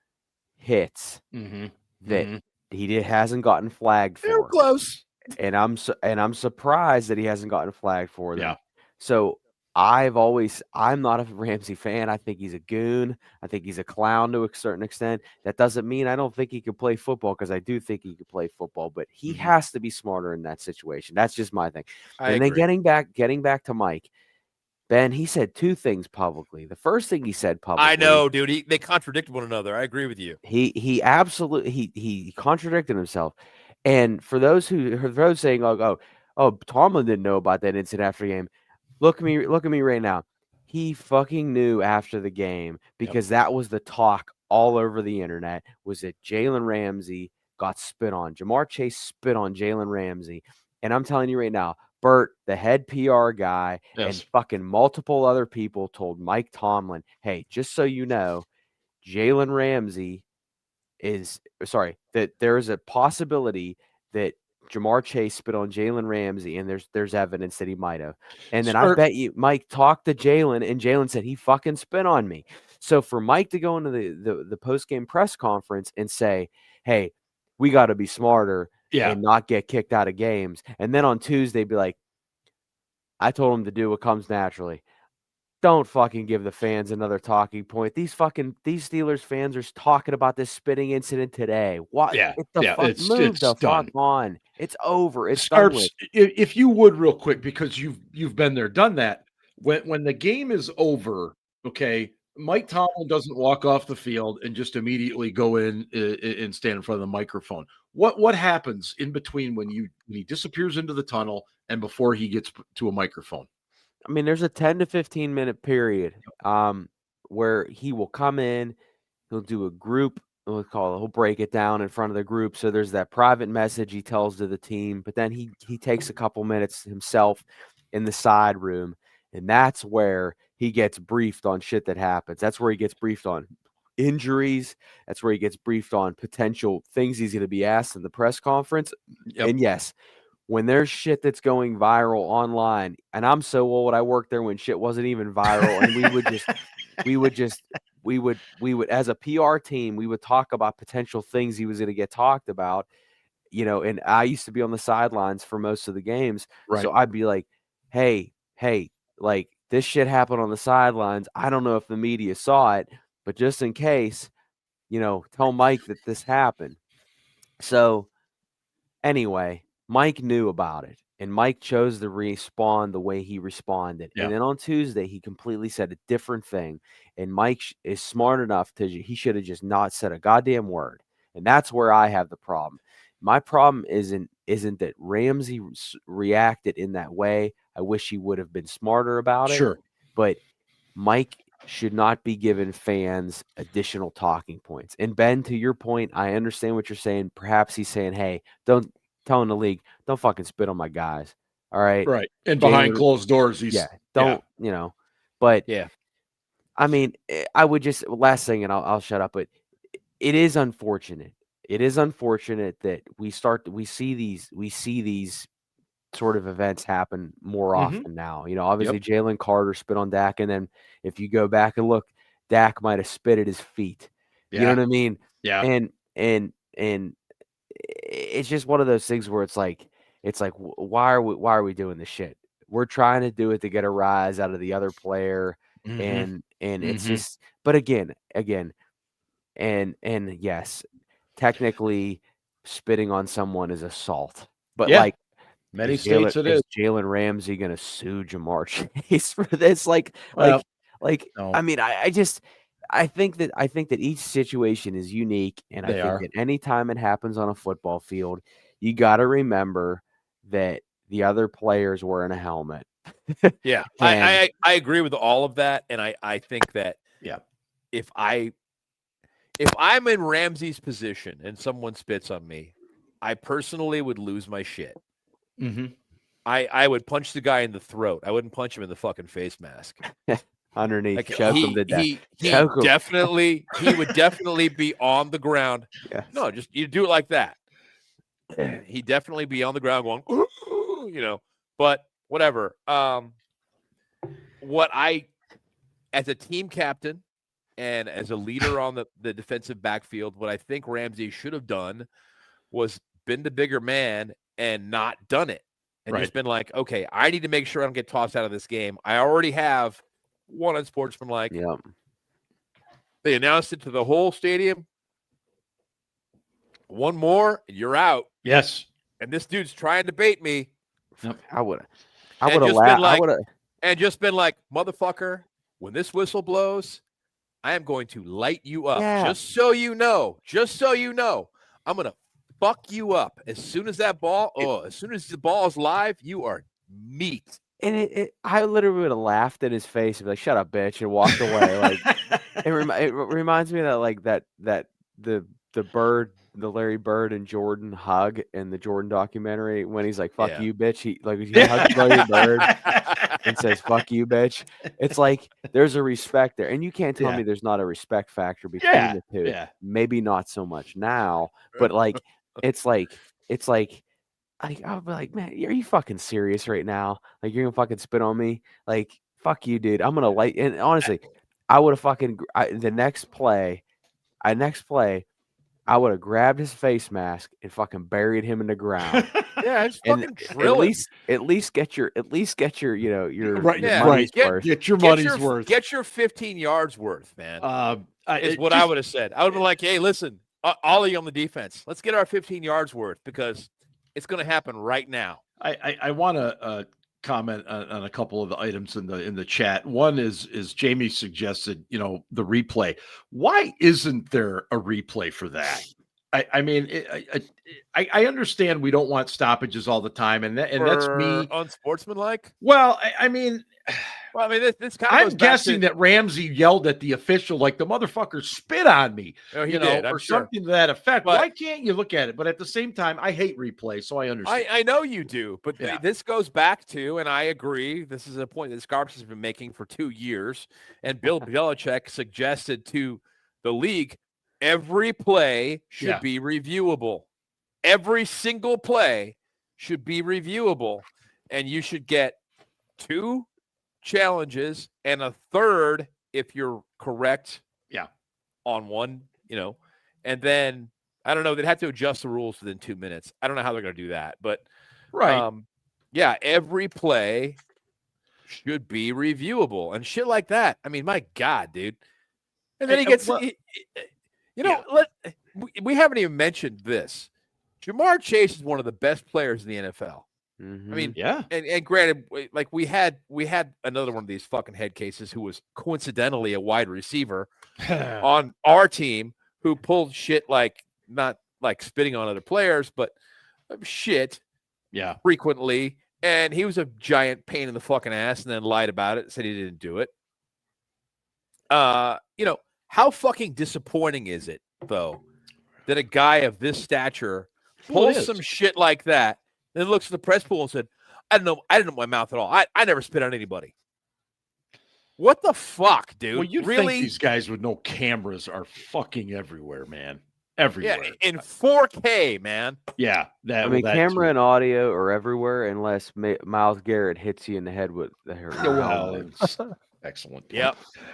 hits that he hasn't gotten flagged They were for. close. And I'm surprised that he hasn't gotten flagged for them. Yeah. So I'm not a Ramsey fan. I think he's a goon. I think he's a clown to a certain extent. That doesn't mean I don't think he can play football, because I do think he can play football, but he has to be smarter in that situation. That's just my thing. I Then agree. getting back to Mike, Ben, he said two things publicly. The first thing he said publicly, I know, dude. They contradict one another. I agree with you. he absolutely he contradicted himself. And for those saying, oh, Tomlin didn't know about that incident after the game. Look at me right now. He fucking knew after the game, because that was the talk all over the internet, was that Jalen Ramsey got spit on. Jamar Chase spit on Jalen Ramsey. And I'm telling you right now, Bert, the head PR guy, and fucking multiple other people told Mike Tomlin, hey, just so you know, Jalen Ramsey that there is a possibility that Jamar Chase spit on Jalen Ramsey, and there's evidence that he might have. And then I bet you Mike talked to Jalen, and Jalen said he fucking spit on me. So for Mike to go into the post-game press conference and say, hey, we got to be smarter and not get kicked out of games, and then on Tuesday be like, I told him to do what comes naturally. Don't fucking give the fans another talking point. These Steelers fans are talking about this spitting incident today. What? Move the fuck on. It's over. It's done with. If you would, real quick, because you've been there, done that. When the game is over, okay, Mike Tomlin doesn't walk off the field and just immediately go in and stand in front of the microphone. What happens in between when he disappears into the tunnel and before he gets to a microphone? I mean, there's a 10 to 15 minute period where he will come in, he'll do a group, he'll break it down in front of the group. So there's that private message he tells to the team, but then he takes a couple minutes himself in the side room, and that's where he gets briefed on shit that happens. That's where he gets briefed on injuries. That's where he gets briefed on potential things he's going to be asked in the press conference. And yes, when there's shit that's going viral online, and I'm so old, I worked there when shit wasn't even viral, and we would as a PR team, we would talk about potential things he was going to get talked about, and I used to be on the sidelines for most of the games. Right. So I'd be like, hey, like, this shit happened on the sidelines. I don't know if the media saw it, but just in case, tell Mike that this happened. So anyway, Mike knew about it, and Mike chose to respond the way he responded. Yeah. And then on Tuesday, he completely said a different thing. And Mike is smart enough he should have just not said a goddamn word. And that's where I have the problem. My problem isn't that Ramsey reacted in that way. I wish he would have been smarter about it. Sure. But Mike should not be giving fans additional talking points. And Ben, to your point, I understand what you're saying. Perhaps he's saying, hey, don't telling the league, don't fucking spit on my guys. All right. Right. And behind closed doors, but I mean, I would just, last thing, and I'll shut up, but it is unfortunate. It is unfortunate that we see these sort of events happen more often now. Obviously Jalen Carter spit on Dak, and then if you go back and look, Dak might have spit at his feet. You know what I mean? Yeah. And it's just one of those things where it's like why are we doing this shit? We're trying to do it to get a rise out of the other player, and it's just. But again, and yes, technically spitting on someone is assault. But Yeah. like Many states it is. Jalen Ramsey going to sue Jamar Chase for this? Well, no. I mean, I think that each situation is unique, and I think that anytime it happens on a football field, you got to remember that the other player's wearing a helmet. Yeah, I agree with all of that, and I think that if I'm in Ramsey's position and someone spits on me, I personally would lose my shit. Mm-hmm. I would punch the guy in the throat. I wouldn't punch him in the fucking face mask. Underneath, like, choke him to death. He would definitely be on the ground. Yes. No, just you do it like that. He'd definitely be on the ground going, but whatever. What I, as a team captain and as a leader on the defensive backfield, what I think Ramsey should have done was been the bigger man and not done it. And just been like, okay, I need to make sure I don't get tossed out of this game. I already have one unsportsmanlike. Yeah. They announced it to the whole stadium. One more, and you're out. Yes. And this dude's trying to bait me. I would have laughed. And just been like, motherfucker, when this whistle blows, I am going to light you up. Yeah. Just so you know, I'm going to fuck you up. As soon as the ball is live, you are meat. And I literally would have laughed in his face and be like, "Shut up, bitch," and walked away. Like it reminds me of that, like that the Larry Bird and Jordan hug in the Jordan documentary when he's like, "Fuck you, bitch." He hugs Larry Bird and says, "Fuck you, bitch." It's like there's a respect there, and you can't tell me there's not a respect factor between the two. Yeah. Maybe not so much now, but like it's like. I'll be like, man, are you fucking serious right now? Like, you're gonna fucking spit on me? Like, fuck you, dude. I'm gonna light. And honestly, I would have the next play, I would have grabbed his face mask and fucking buried him in the ground. Yeah, just fucking drill at least get your your money's worth. Get your money's worth. Get your 15 yards worth, man. Is what I would have said. I would have been like, hey, listen, all of you on the defense, let's get our 15 yards worth because it's going to happen right now. I want to comment on a couple of the items in the chat. One is Jamie suggested, the replay. Why isn't there a replay for that? I mean, I understand we don't want stoppages all the time, and that's me unsportsmanlike. Well, I mean, this kind of I'm guessing that Ramsey yelled at the official like the motherfucker spit on me, something to that effect. But why can't you look at it? But at the same time, I hate replay, so I understand. I know you do, but this goes back to, and I agree, this is a point that Scarps has been making for 2 years, and Bill Belichick suggested to the league, every play should be reviewable. Every single play should be reviewable, and you should get 2 challenges and a third if you're correct on one, and then I don't know, they'd have to adjust the rules within 2 minutes. I don't know how they're going to do that, but every play should be reviewable and shit like that. I mean, my God, dude. And then he gets we haven't even mentioned this. Jamar Chase is one of the best players in the NFL. Mm-hmm. I mean, and granted, like we had another one of these fucking head cases who was coincidentally a wide receiver on our team who pulled shit like not like spitting on other players, but shit, frequently. And he was a giant pain in the fucking ass, and then lied about it, said he didn't do it. How fucking disappointing is it though that a guy of this stature pulls some shit like that? Then looks at the press pool and said, I didn't know my mouth at all. I never spit on anybody. What the fuck, dude? Well, you think these guys with no cameras are fucking everywhere, man. Everywhere. Yeah, in 4K, man. Yeah. Camera and audio are everywhere unless Myles Garrett hits you in the head with the hair. Excellent. Yeah.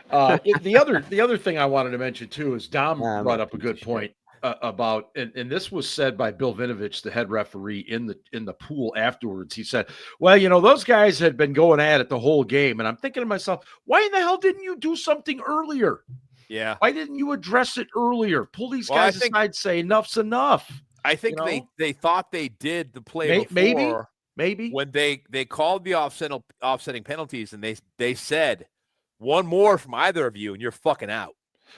The other thing I wanted to mention, too, is Dom brought up a good point. About and this was said by Bill Vinovich, the head referee in the pool afterwards. He said, well, those guys had been going at it the whole game. And I'm thinking to myself, why in the hell didn't you do something earlier? Yeah. Why didn't you address it earlier? Pull these guys aside, say enough's enough. I think You know? they thought they did the play before. Maybe When they called the offsetting penalties, and they said one more from either of you, and you're fucking out.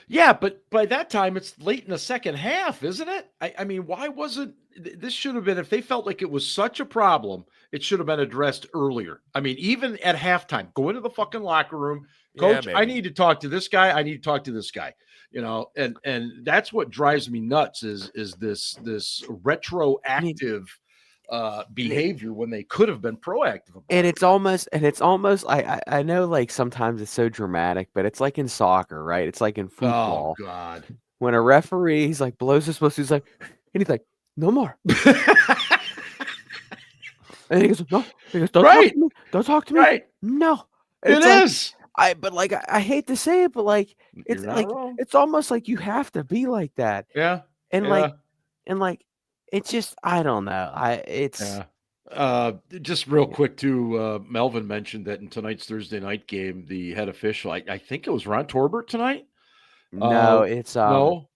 Yeah, but by that time it's late in the second half, isn't it? I mean, why wasn't this should have been, if they felt like it was such a problem, it should have been addressed earlier. I mean, even at halftime, go into the fucking locker room, coach, I need to talk to this guy. I need to talk to this guy. You know, and that's what drives me nuts is this retroactive behavior when they could have been proactive about And it. it's almost I know, like, sometimes it's so dramatic, but it's like in soccer, right? It's like in football. Oh God. When a referee, he's like, blows his whistle, he's like, and he's like, no more. And he goes, no. He goes, don't Right. talk to me. Don't talk to me. Right. No. It It's like, is. but like I hate to say it, but like it's You're not like wrong. it's almost like you have to be like that. Yeah. And yeah. like it's just, I don't know. Just real quick too, Melvin mentioned that in tonight's Thursday night game, the head official, I think it was Ron Torbert tonight. No, it's No,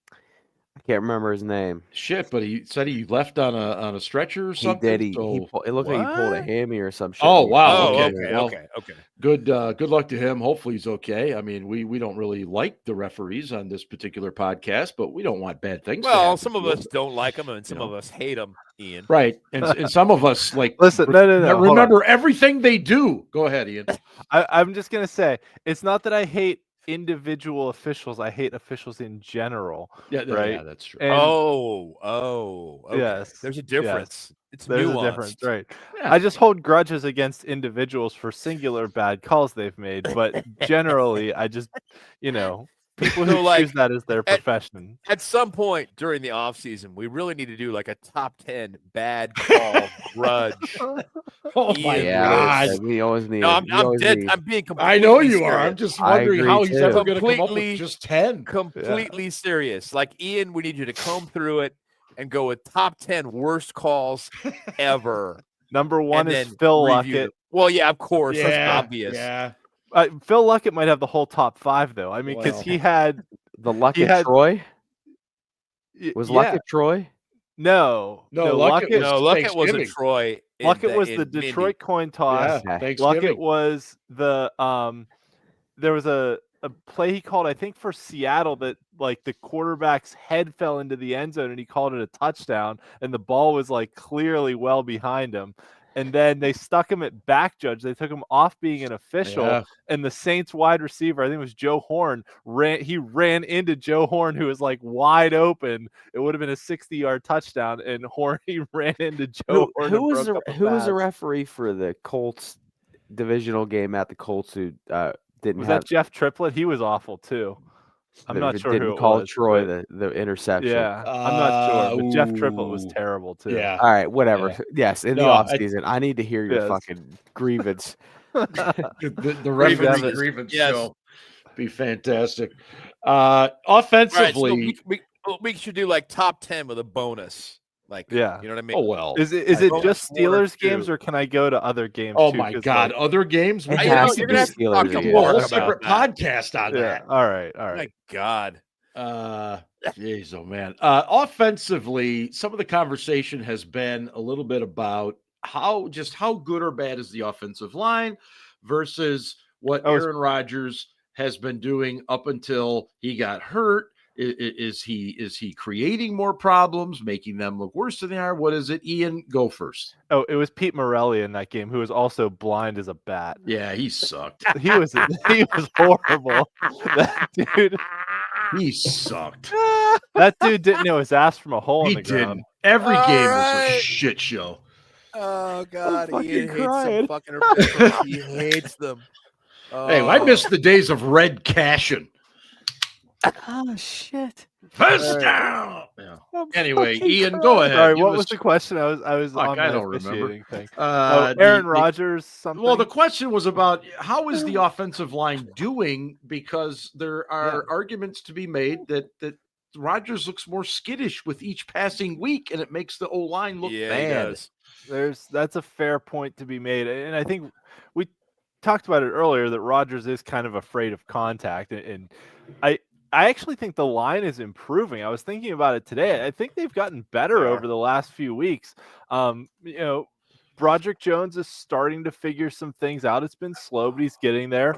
I can't remember his name. shit, but he said he left on a stretcher or He something. did. It looked like he pulled a hammy or some shit. Oh, wow. Oh, Okay. okay, Well, okay. Good luck to him. Hopefully he's okay. I mean, we don't really like the referees on this particular podcast, but we don't want bad things. to Well, happen some of to us them. don't like them, and some of us hate them, Ian. Right, and some of us like Listen, no, hold on. remember everything they do. Go ahead, Ian. I'm just gonna say it's not that I hate individual officials. I hate officials in general. Yeah, Right. yeah, that's true. And Okay. Yes, There's a difference. It's there's nuanced. a difference, right? Yeah. I just hold grudges against individuals for singular bad calls they've made, but generally, I just, people who So, like, choose that as their profession. At some point during the off season, we really need to do like a top 10 bad call grudge. Oh Ian my Rudy. God. We always need. No, I'm we always dead. need- I'm being completely I know you are. serious. I'm just I wondering agree how he's too. ever going to come up Completely- with just 10. Completely serious. Like, Ian, we need you to comb through it and go with top 10 worst calls ever. Number one and is then Phil review Luckett. them. Well, yeah, of course. Yeah, That's obvious. Yeah. Phil Luckett might have the whole top 5 though. I mean, because Well. he had the luck he at had- Troy. Was luck at Troy? No, Luckett was No, Luckett was in Thanksgiving. Troy. Luckett was in the Mindy. Detroit coin toss. Yeah, Okay. Thanksgiving. Luckett was the there was a play he called, I think, for Seattle that like the quarterback's head fell into the end zone and he called it a touchdown and the ball was like clearly well behind him. And then they stuck him at back judge. They took him off being an official. Yeah. And the Saints wide receiver, I think it was Joe Horn, ran into Joe Horn, who was like wide open. It would have been a 60-yard touchdown. And he ran into Joe Horn. Who was the referee for the Colts divisional game at the Colts who didn't Was have that Jeff Triplett? He was awful too. I'm not sure didn't who it call was, Troy but- the interception. Yeah, I'm not sure, but Jeff Triplett was ooh. terrible too. Yeah. All right, whatever. Yeah. Yes, in the No, off season, I need to hear your Yes. fucking grievance. The referee grievance Yes. show be fantastic. All right, so Offensively, we should do like top 10 with a bonus. Like, Yeah. you know what I mean? oh well. Is it Bonus just one or Steelers games, two. or can I go to other games? Oh too? my 'Cause, God, like, other games? It We know, has you're to gonna be have to Steelers talk could to do again. a whole about separate that. podcast on yeah. that. All right. My God. Jeez, oh man. Offensively, some of the conversation has been a little bit about how good or bad is the offensive line versus what Oh, it's- Aaron Rodgers has been doing up until he got hurt. Is he creating more problems, making them look worse than they are? What is it? Ian, go first. Oh, it was Pete Morelli in that game, who was also blind as a bat. Yeah, he sucked. He was horrible. That dude, He sucked. that dude didn't know his ass from a hole in He the ground. didn't. Every All game was a right. shit show. Oh, God. fucking Ian hates crying. some fucking officials. He hates them. Hey, I miss the days of Red Cashin. Oh shit! First All down. Yeah. I'm Anyway, fucking Ian, crying. go ahead. Sorry, Give what us- was the question? I was Fuck, on I the don't remember. officiating thing. the- Aaron Rodgers. Something. Well, the question was about how is the offensive line doing, because there are arguments to be made that Rodgers looks more skittish with each passing week, and it makes the O line look Yeah, he bad. does. That's a fair point to be made, and I think we talked about it earlier that Rodgers is kind of afraid of contact, and I actually think the line is improving. I was thinking about it today. I think they've gotten better over the last few weeks. Broderick Jones is starting to figure some things out. It's been slow, but he's getting there.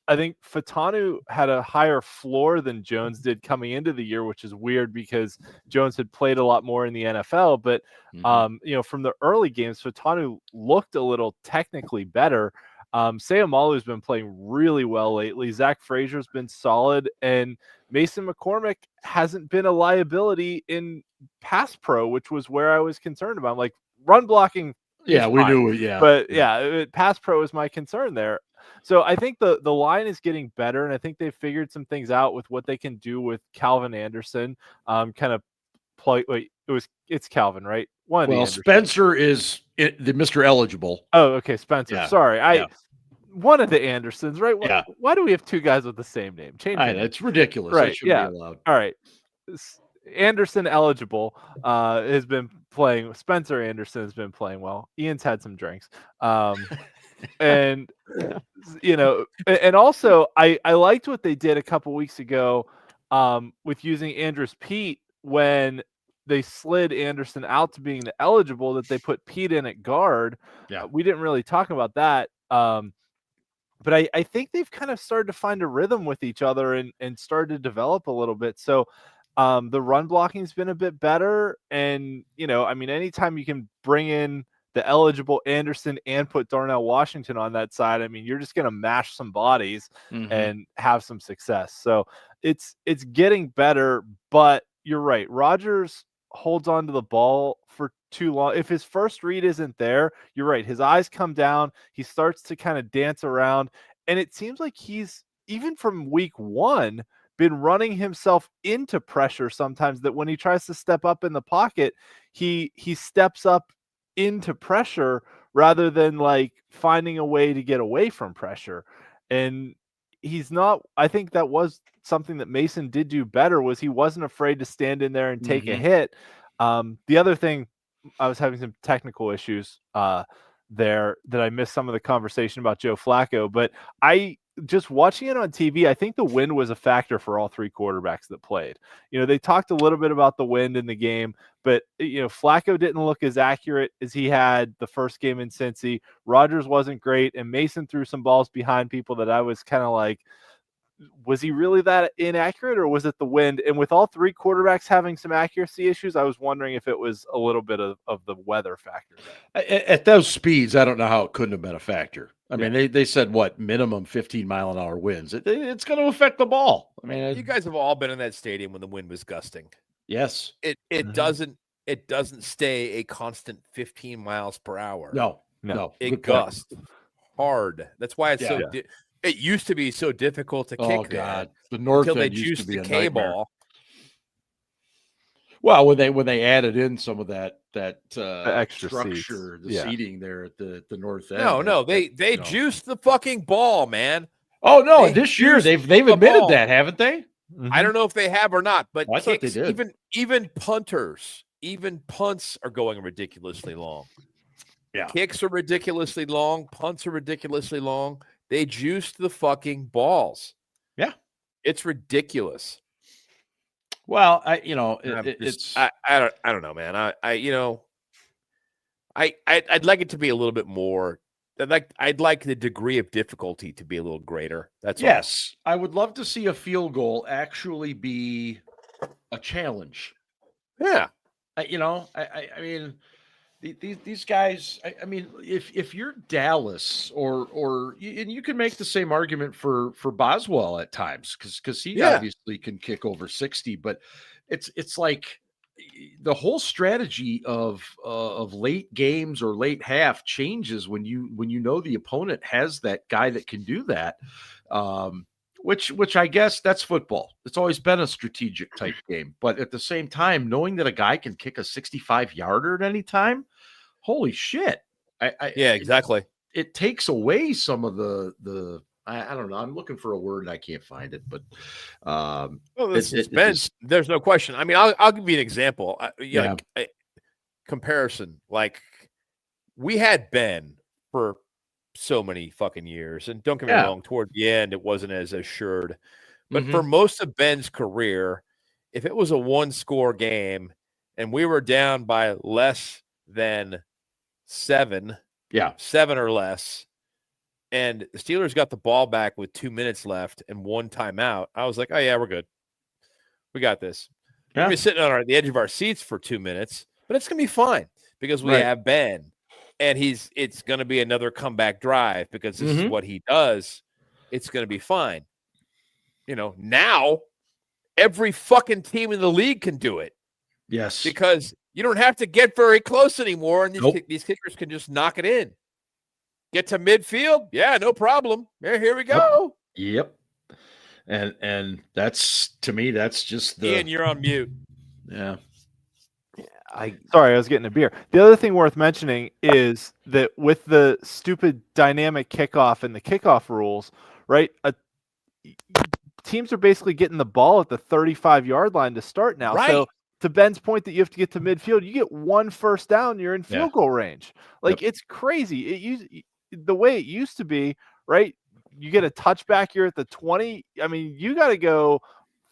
I think Fatanu had a higher floor than Jones did coming into the year, which is weird because Jones had played a lot more in the NFL. But, from the early games, Fatanu looked a little technically better. Sayamalu's been playing really well lately. Zach Frazier's been solid, and Mason McCormick hasn't been a liability in pass pro, which was where I was concerned about. Like run blocking. Yeah, we knew it. Yeah. But pass pro is my concern there. So I think the line is getting better, and I think they've figured some things out with what they can do with Calvin Anderson. It's Calvin, right? Spencer is the Mr. Eligible. Oh, okay, Spencer. Yeah. Sorry, one of the Andersons, right? Yeah. Why do we have two guys with the same name? Change it. It's ridiculous. Right? That shouldn't be allowed. All right. Anderson eligible has been playing. Spencer Anderson has been playing well. Ian's had some drinks. And and also I liked what they did a couple weeks ago with using Andrus Pete when they slid Anderson out to being the eligible, that they put Pete in at guard. Yeah. We didn't really talk about that. But I think they've kind of started to find a rhythm with each other and started to develop a little bit. So the run blocking has been a bit better. And, anytime you can bring in the eligible Anderson and put Darnell Washington on that side, you're just going to mash some bodies and have some success. So it's getting better, but you're right. Rodgers holds on to the ball for too long. If his first read isn't there, you're right. His eyes come down. He starts to kind of dance around. And it seems like he's, even from week one, been running himself into pressure sometimes, that when he tries to step up in the pocket, he steps up into pressure rather than like finding a way to get away from pressure. And he's not, I think that was something that Mason did do better, was he wasn't afraid to stand in there and take a hit. The other thing, I was having some technical issues there that I missed some of the conversation about Joe Flacco, but just watching it on TV, I think the wind was a factor for all three quarterbacks that played. They talked a little bit about the wind in the game, but Flacco didn't look as accurate as he had the first game in Cincy. Rodgers wasn't great, and Mason threw some balls behind people that I was kind of like, was he really that inaccurate, or was it the wind? And with all three quarterbacks having some accuracy issues, I was wondering if it was a little bit of the weather factor. At those speeds, I don't know how it couldn't have been a factor. I mean, they said what, minimum 15-mile-an-hour winds. It's going to affect the ball. I mean, you guys have all been in that stadium when the wind was gusting. Yes. It doesn't stay a constant 15 miles per hour. No. It gusts hard. That's why it's so. It used to be so difficult to kick. Oh God, the north until end they used to be the a K nightmare. ball. Well, when they added in some of that extra structure, seats. the seating there at the north end. No, they juiced the fucking ball, man. Oh no, this year they've admitted that, haven't they? I don't know if they have or not, but I thought they did. Even punters, even punts are going ridiculously long. Yeah, kicks are ridiculously long, punts are ridiculously long. They juiced the fucking balls. Yeah, it's ridiculous. Well, I don't know, man. I'd like it to be a little bit more. I'd like the degree of difficulty to be a little greater. That's yes. I would love to see a field goal actually be a challenge. Yeah, I mean, these guys. I mean, if you're Dallas and you can make the same argument for Boswell at times because he obviously can kick over 60, but it's like the whole strategy of late games or late half changes when you know the opponent has that guy that can do that. Which I guess that's football. It's always been a strategic type game, but at the same time, knowing that a guy can kick a 65-yarder at any time, holy shit! Exactly. It takes away some of the. I don't know. I'm looking for a word and I can't find it, but there's no question. I mean, I'll give you an example. Comparison. Like we had Ben for so many fucking years, and don't get me wrong. Toward the end, it wasn't as assured, But for most of Ben's career, if it was a one-score game and we were down by less than 7 or less, and the Steelers got the ball back with 2 minutes left and 1 timeout, I was like, oh, yeah, we're good. We got this. We're going to be sitting on the edge of our seats for 2 minutes, but it's going to be fine because we have Ben, and it's going to be another comeback drive because this is what he does. It's going to be fine. Now every fucking team in the league can do it. Yes. Because you don't have to get very close anymore, and these kickers can just knock it in. Get to midfield? Yeah, no problem. Yeah, here we go. Yep. And that's, to me, that's just Ian, you're on mute. Yeah. Sorry, I was getting a beer. The other thing worth mentioning is that with the stupid dynamic kickoff and the kickoff rules, right? Teams are basically getting the ball at the 35-yard line to start now. Right. So to Ben's point that you have to get to midfield, you get 1 first down, you're in field goal range. It's crazy. The way it used to be, right? You get a touchback, you're at the 20. I mean, you got to go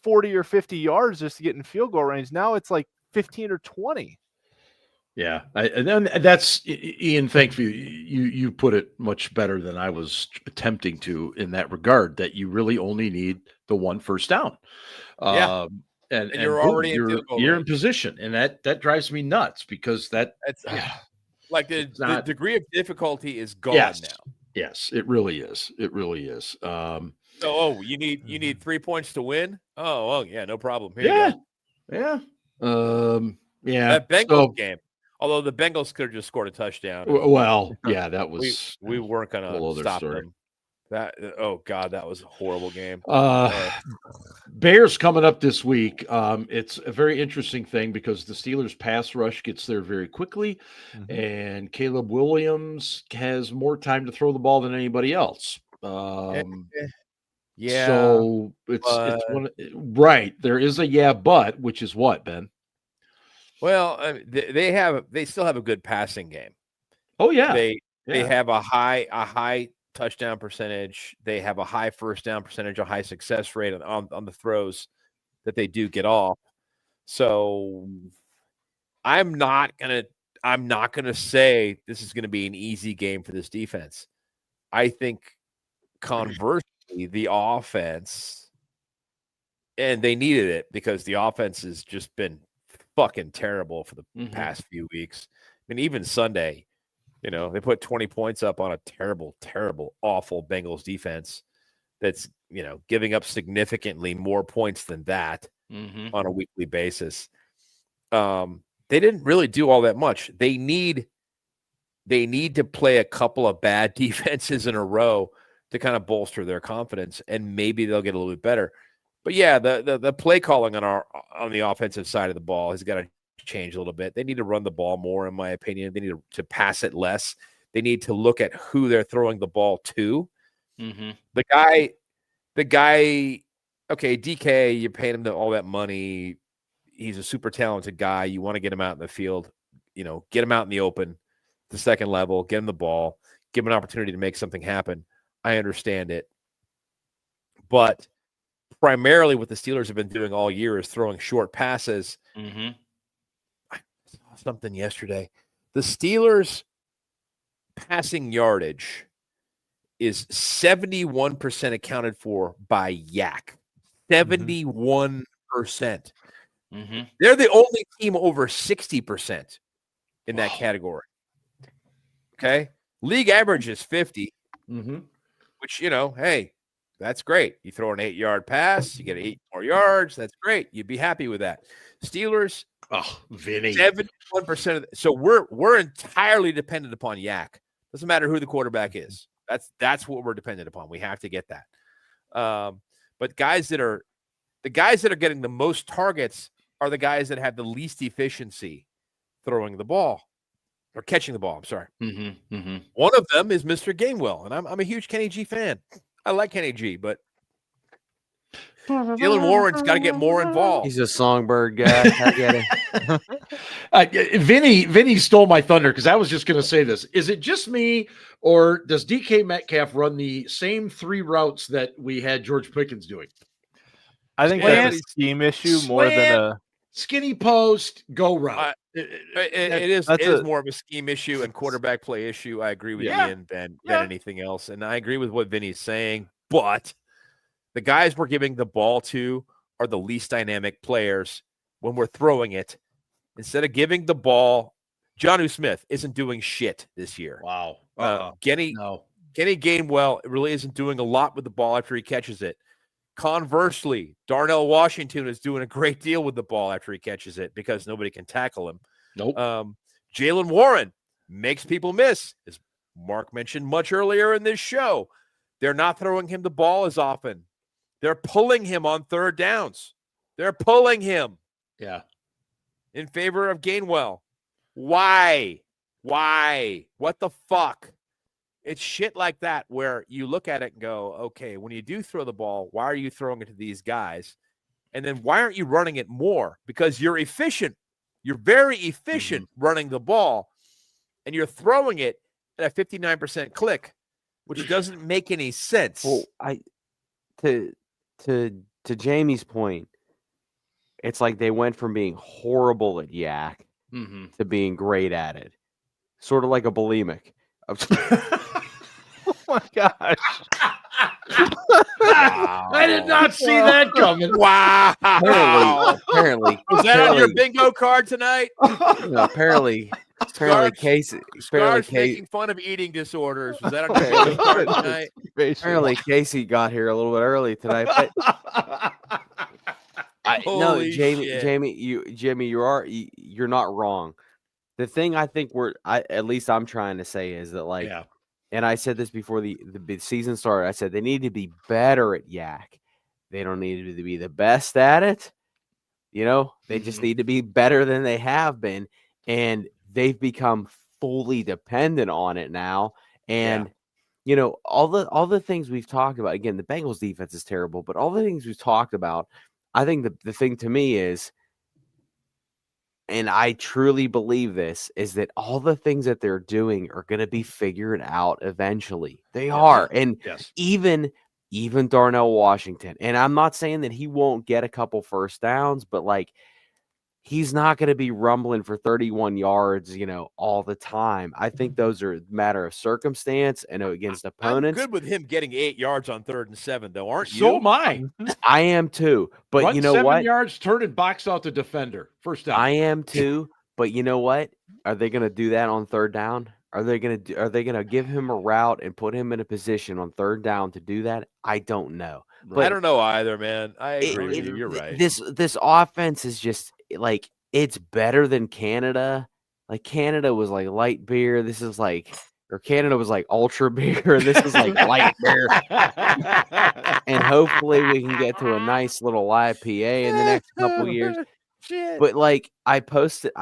40 or 50 yards just to get in field goal range. Now it's like 15 or 20. Yeah. And then that's, Ian, thank you. You put it much better than I was attempting to in that regard, that you really only need the 1 first down. And you're already you're in position, and that drives me nuts because that's like the degree of difficulty is gone now. Yes, it really is. It really is. You need 3 points to win. Oh, well, yeah, no problem. Here you go. That Bengals game. Although the Bengals could have just scored a touchdown. Well, yeah, that was we weren't gonna stop them. That was a horrible game. Bears coming up this week. It's a very interesting thing because the Steelers pass rush gets there very quickly, and Caleb Williams has more time to throw the ball than anybody else. So it's right. There is a but, which is what, Ben? Well, they still have a good passing game. Oh yeah, they have a high touchdown percentage. They have a high first down percentage, a high success rate on the throws that they do get off. So I'm not gonna say this is gonna be an easy game for this defense. I think conversely, the offense, and they needed it because the offense has just been fucking terrible for the past few weeks. I mean, even Sunday, they put 20 points up on a terrible, terrible, awful Bengals defense that's, giving up significantly more points than that on a weekly basis. They didn't really do all that much. They need to play a couple of bad defenses in a row to kind of bolster their confidence, and maybe they'll get a little bit better. But yeah, the play calling on the offensive side of the ball has got to change a little bit. They need to run the ball more, in my opinion. They need to pass it less. They need to look at who they're throwing the ball to. The guy, okay, DK, you're paying him all that money. He's a super talented guy. You want to get him out in the field, get him out in the open, the second level, get him the ball, give him an opportunity to make something happen. I understand it. But primarily what the Steelers have been doing all year is throwing short passes. I saw something yesterday. The Steelers' passing yardage is 71% accounted for by yak. 71%. They're the only team over 60% in that category. Okay? League average is 50, which, hey, that's great. You throw an 8-yard pass, you get 8 more yards. That's great. You'd be happy with that. Steelers, Vinny, 71% of so we're entirely dependent upon yak. Doesn't matter who the quarterback is. That's what we're dependent upon. We have to get that. But guys that are getting the most targets are the guys that have the least efficiency throwing the ball or catching the ball. I'm sorry. One of them is Mr. Gainwell, and I'm a huge Kenny G fan. I like Kenny G, but Jalen Warren's got to get more involved. He's a songbird guy. I get it. Vinny stole my thunder because I was just going to say this. Is it just me, or does DK Metcalf run the same 3 routes that we had George Pickens doing? I think that's a scheme issue more than a skinny post, go route. It is more of a scheme issue and quarterback play issue. I agree with Ian than anything else. And I agree with what Vinny's saying. But the guys we're giving the ball to are the least dynamic players when we're throwing it. Instead of giving the ball, Jonnu Smith isn't doing shit this year. Wow. Kenny Gainwell really isn't doing a lot with the ball after he catches it. Conversely, Darnell Washington is doing a great deal with the ball after he catches it because nobody can tackle him. Nope. Jalen Warren makes people miss, as Mark mentioned much earlier in this show. They're not throwing him the ball as often. They're pulling him on third downs. They're pulling him. Yeah. In favor of Gainwell. Why? What the fuck? It's shit like that where you look at it and go, okay, when you do throw the ball, why are you throwing it to these guys? And then why aren't you running it more? Because you're efficient. You're very efficient running the ball, and you're throwing it at a 59% click, which doesn't make any sense. Well, to Jamie's point, it's like they went from being horrible at yak to being great at it. Sort of like a bulimic. Oh my gosh. Wow. I did not see that coming. Wow. Apparently. Was that on your bingo card tonight? Apparently Casey. Making fun of eating disorders. Was that on your bingo card tonight? Apparently Casey got here a little bit early tonight. But Jamie, you're not wrong. The thing I think at least I'm trying to say is that and I said this before the season started. I said they need to be better at yak. They don't need to be the best at it. They just need to be better than they have been. And they've become fully dependent on it now. And, all the things we've talked about, again, the Bengals defense is terrible, but all the things we've talked about, I think the thing to me is, and I truly believe this, is that all the things that they're doing are going to be figured out eventually. They are. And even Darnell Washington, and I'm not saying that he won't get a couple first downs, but he's not going to be rumbling for 31 yards, all the time. I think those are a matter of circumstance and against opponents. I'm good with him getting 8 yards on 3rd and 7, though, aren't you? So am I. I am too. But Run you know 7 what? yards, turn and box out the defender. First down. I am too. But you know what? Are they going to do that on 3rd down? Are they going to give him a route and put him in a position on 3rd down to do that? I don't know. But I don't know either, man. I agree with you. You're right. This offense is just it's better than Canada. Canada was light beer. This is Canada was ultra beer. And this is light beer. And hopefully we can get to a nice little IPA in the next couple years. Shit. But I posted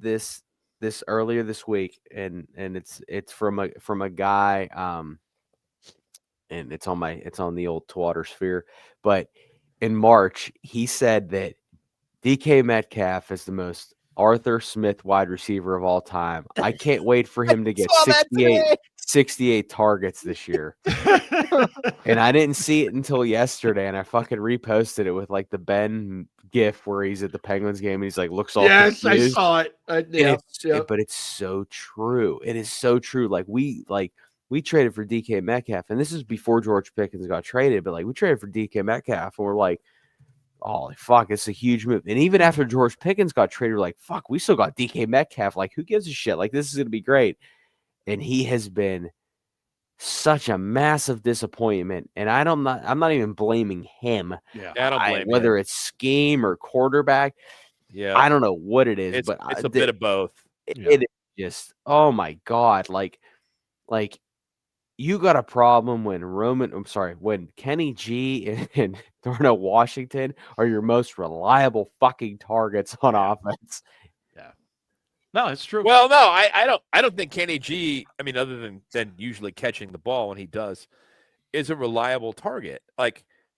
this earlier this week, and it's from a guy, and it's on the old Twitter sphere. But in March, he said that DK Metcalf is the most Arthur Smith wide receiver of all time. I can't wait for him to get 68 targets this year. And I didn't see it until yesterday, and I fucking reposted it with the Ben gif where he's at the Penguins game and he's looks all confused. I saw it. But it's so true. It is so true. We traded for DK Metcalf, and this is before George Pickens got traded, but we traded for DK Metcalf, and we're oh, fuck, it's a huge move. And even after George Pickens got traded, we're fuck, we still got DK Metcalf. Who gives a shit? This is going to be great. And he has been such a massive disappointment. And I'm not even blaming him. Yeah, I don't blame whether him. It's scheme or quarterback. Yeah. I don't know what it is, but it's a bit of both. It is just, oh my God. You got a problem when Kenny G and Darnell Washington are your most reliable fucking targets on offense. Yeah. No, it's true. Well, no, I don't think Kenny G, other than usually catching the ball when he does, is a reliable target.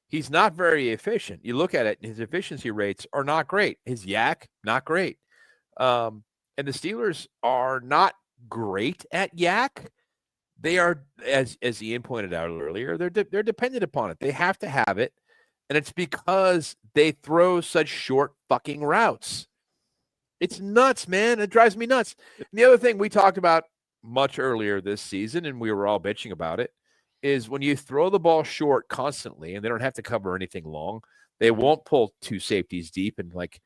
He's not very efficient. You look at it, his efficiency rates are not great. His yak, not great. And the Steelers are not great at yak. They are, as Ian pointed out earlier, they're dependent upon it. They have to have it. And it's because they throw such short fucking routes. It's nuts, man. It drives me nuts. And the other thing we talked about much earlier this season, and we were all bitching about it, is when you throw the ball short constantly and they don't have to cover anything long, they won't pull two safeties deep and like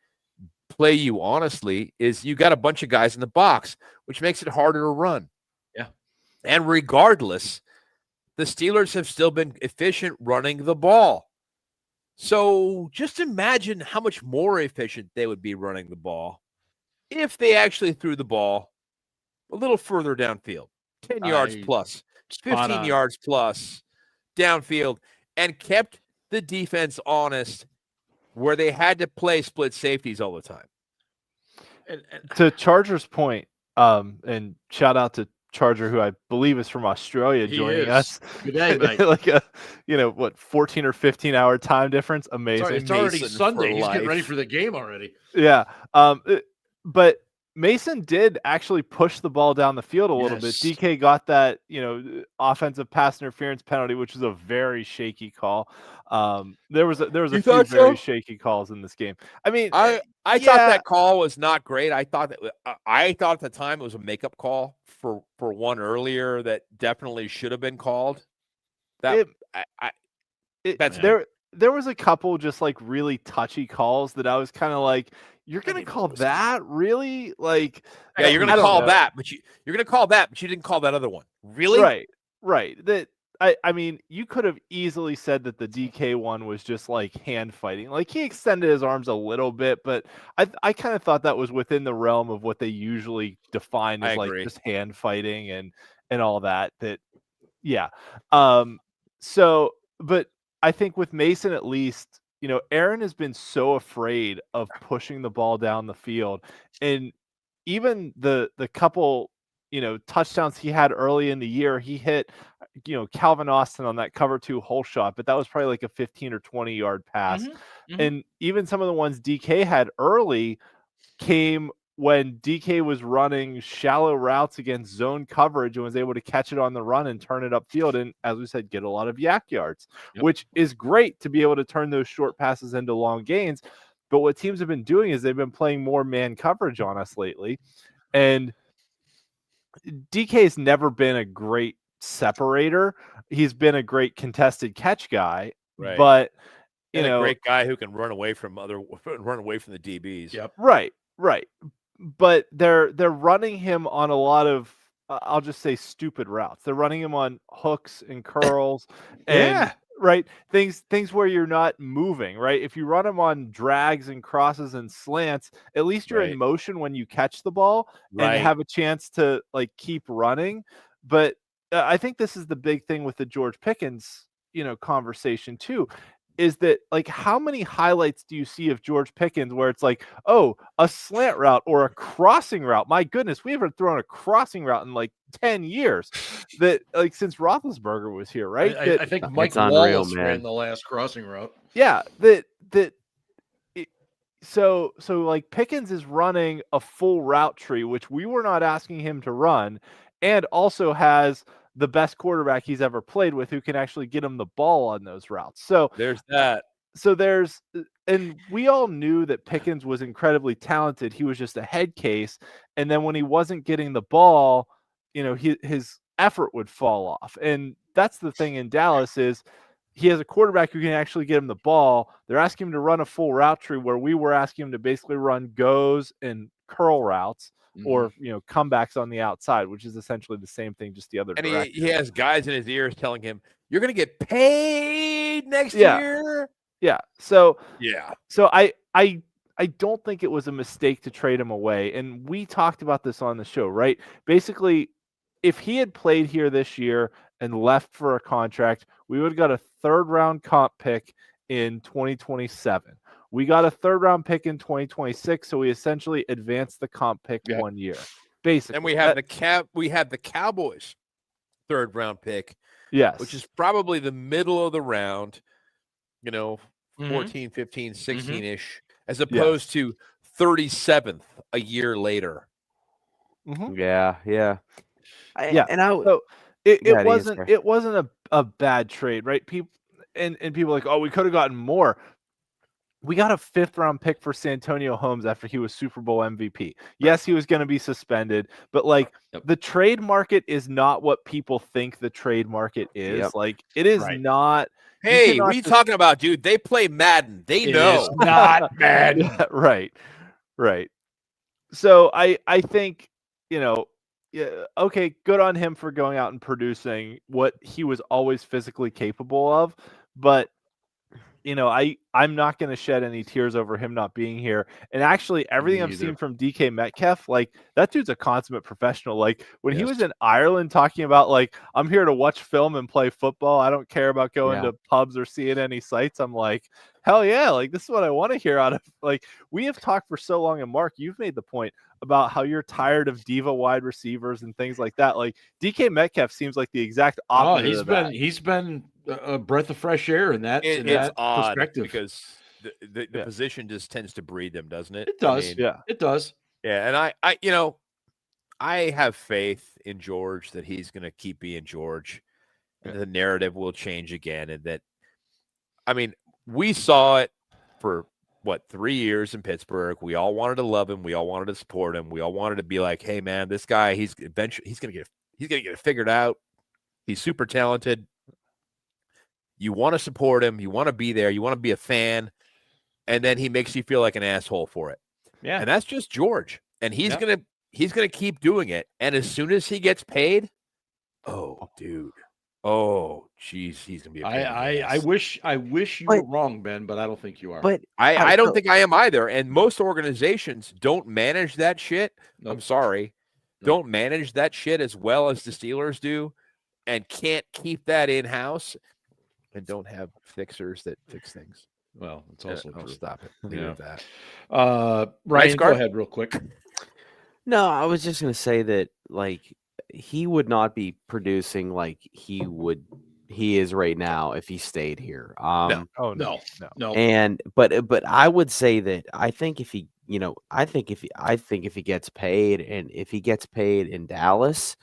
play you honestly, is you got a bunch of guys in the box, which makes it harder to run. Yeah. And regardless, the Steelers have still been efficient running the ball. So just imagine how much more efficient they would be running the ball if they actually threw the ball a little further downfield, 10 yards plus, 15 yards plus downfield, and kept the defense honest where they had to play split safeties all the time. And to Charger's point, and shout out to Charger, who I believe is from Australia, joining us. Good day, mate. Like a, 14 or 15 hour time difference. Amazing. It's already Mason Sunday. He's life. getting ready for the game already. Yeah. But Mason did actually push the ball down the field a little bit. DK got that, offensive pass interference penalty, which was a very shaky call. There was a few very shaky calls in this game. I mean, I thought that call was not great. I thought at the time it was a makeup call for one earlier that definitely should have been called. There was a couple just like really touchy calls that I was kind of like, you're gonna call that really? Like, yeah, you're gonna call that, but you didn't call that other one. Really? Right. That I mean, you could have easily said that the DK one was just like hand fighting. Like he extended his arms a little bit, but I kind of thought that was within the realm of what they usually define as like just hand fighting and all that. Yeah. So, but I think with Mason at least, Aaron has been so afraid of pushing the ball down the field, and even the couple, touchdowns he had early in the year, he hit, Calvin Austin on that cover 2 hole shot, but that was probably like a 15 or 20 yard pass. Mm-hmm. And even some of the ones DK had early came when DK was running shallow routes against zone coverage and was able to catch it on the run and turn it upfield. And as we said, get a lot of yak yards, which is great to be able to turn those short passes into long gains. But what teams have been doing is they've been playing more man coverage on us lately. And DK's never been a great separator. He's been a great contested catch guy, right? But a great guy who can run away from the DBs. Yep. Right. But they're running him on a lot of I'll just say stupid routes. They're running him on hooks and curls and right things where you're not moving, right? If you run him on drags and crosses and slants, at least you're in motion when you catch the ball and have a chance to like keep running. But I think this is the big thing with the George Pickens, conversation too. Is that like how many highlights do you see of George Pickens where it's like, oh, a slant route or a crossing route? My goodness, we haven't thrown a crossing route in like 10 years. That like since Roethlisberger was here, right? I think Mike Wallace ran the last crossing route. Yeah, so like Pickens is running a full route tree, which we were not asking him to run, and also has the best quarterback he's ever played with who can actually get him the ball on those routes. So there's that. And we all knew that Pickens was incredibly talented. He was just a head case. And then when he wasn't getting the ball, his effort would fall off. And that's the thing in Dallas is he has a quarterback who can actually get him the ball. They're asking him to run a full route tree where we were asking him to basically run goes and curl routes. Or comebacks on the outside, which is essentially the same thing, just the other direction. And he has guys in his ears telling him, "You're going to get paid next year." Yeah. So I don't think it was a mistake to trade him away. And we talked about this on the show, right? Basically, if he had played here this year and left for a contract, we would have got a 3rd round comp pick in 2027. We got a 3rd round pick in 2026, so we essentially advanced the comp pick 1 year, basically. And we have the Cowboys 3rd round pick, which is probably the middle of the round, 14, 15, 16-ish, as opposed to 37th a year later. Mm-hmm. Yeah. It wasn't a bad trade, right? People, and people are like, oh, we could have gotten more. We got a 5th-round pick for Santonio Holmes after he was Super Bowl MVP. Yes, he was going to be suspended, but like the trade market is not what people think the trade market is. Yep. Like it is not. Hey, what are you talking about, dude? They play Madden. They know. It's not Madden. Yeah, right. So I think, okay, good on him for going out and producing what he was always physically capable of, but I'm not going to shed any tears over him not being here. And actually, everything I've seen from DK Metcalf, like that dude's a consummate professional. Like when he was in Ireland talking about like, I'm here to watch film and play football. I don't care about going to pubs or seeing any sites. I'm like, hell yeah. Like this is what I want to hear out of, like, we have talked for so long. And Mark, you've made the point about how you're tired of diva wide receivers and things like that. Like DK Metcalf seems like the exact opposite. He's been a breath of fresh air in that, it's odd perspective, because the position just tends to breed them, doesn't it? It does. It does. Yeah. And I have faith in George that he's going to keep being George and the narrative will change again. And that, we saw it for 3 years in Pittsburgh. We all wanted to love him. We all wanted to support him. We all wanted to be like, hey man, this guy, he's going to get it figured out. He's super talented. You want to support him. You want to be there. You want to be a fan. And then he makes you feel like an asshole for it. Yeah. And that's just George. And he's going to keep doing it. And as soon as he gets paid, oh, dude. Oh, geez, he's going to be a pain. I wish you were wrong, Ben, but I don't think you are. But I don't think I am either. And most organizations don't manage that shit. Nope. I'm sorry. Nope. Don't manage that shit as well as the Steelers do and can't keep that in-house. And don't have fixers that fix things. Well, it's also true. Stop it. Leave it at that. Ryan, go ahead real quick. No, I was just going to say that, like, he would not be producing like he is right now if he stayed here. No. And but I would say that I think if he gets paid, and if he gets paid in Dallas,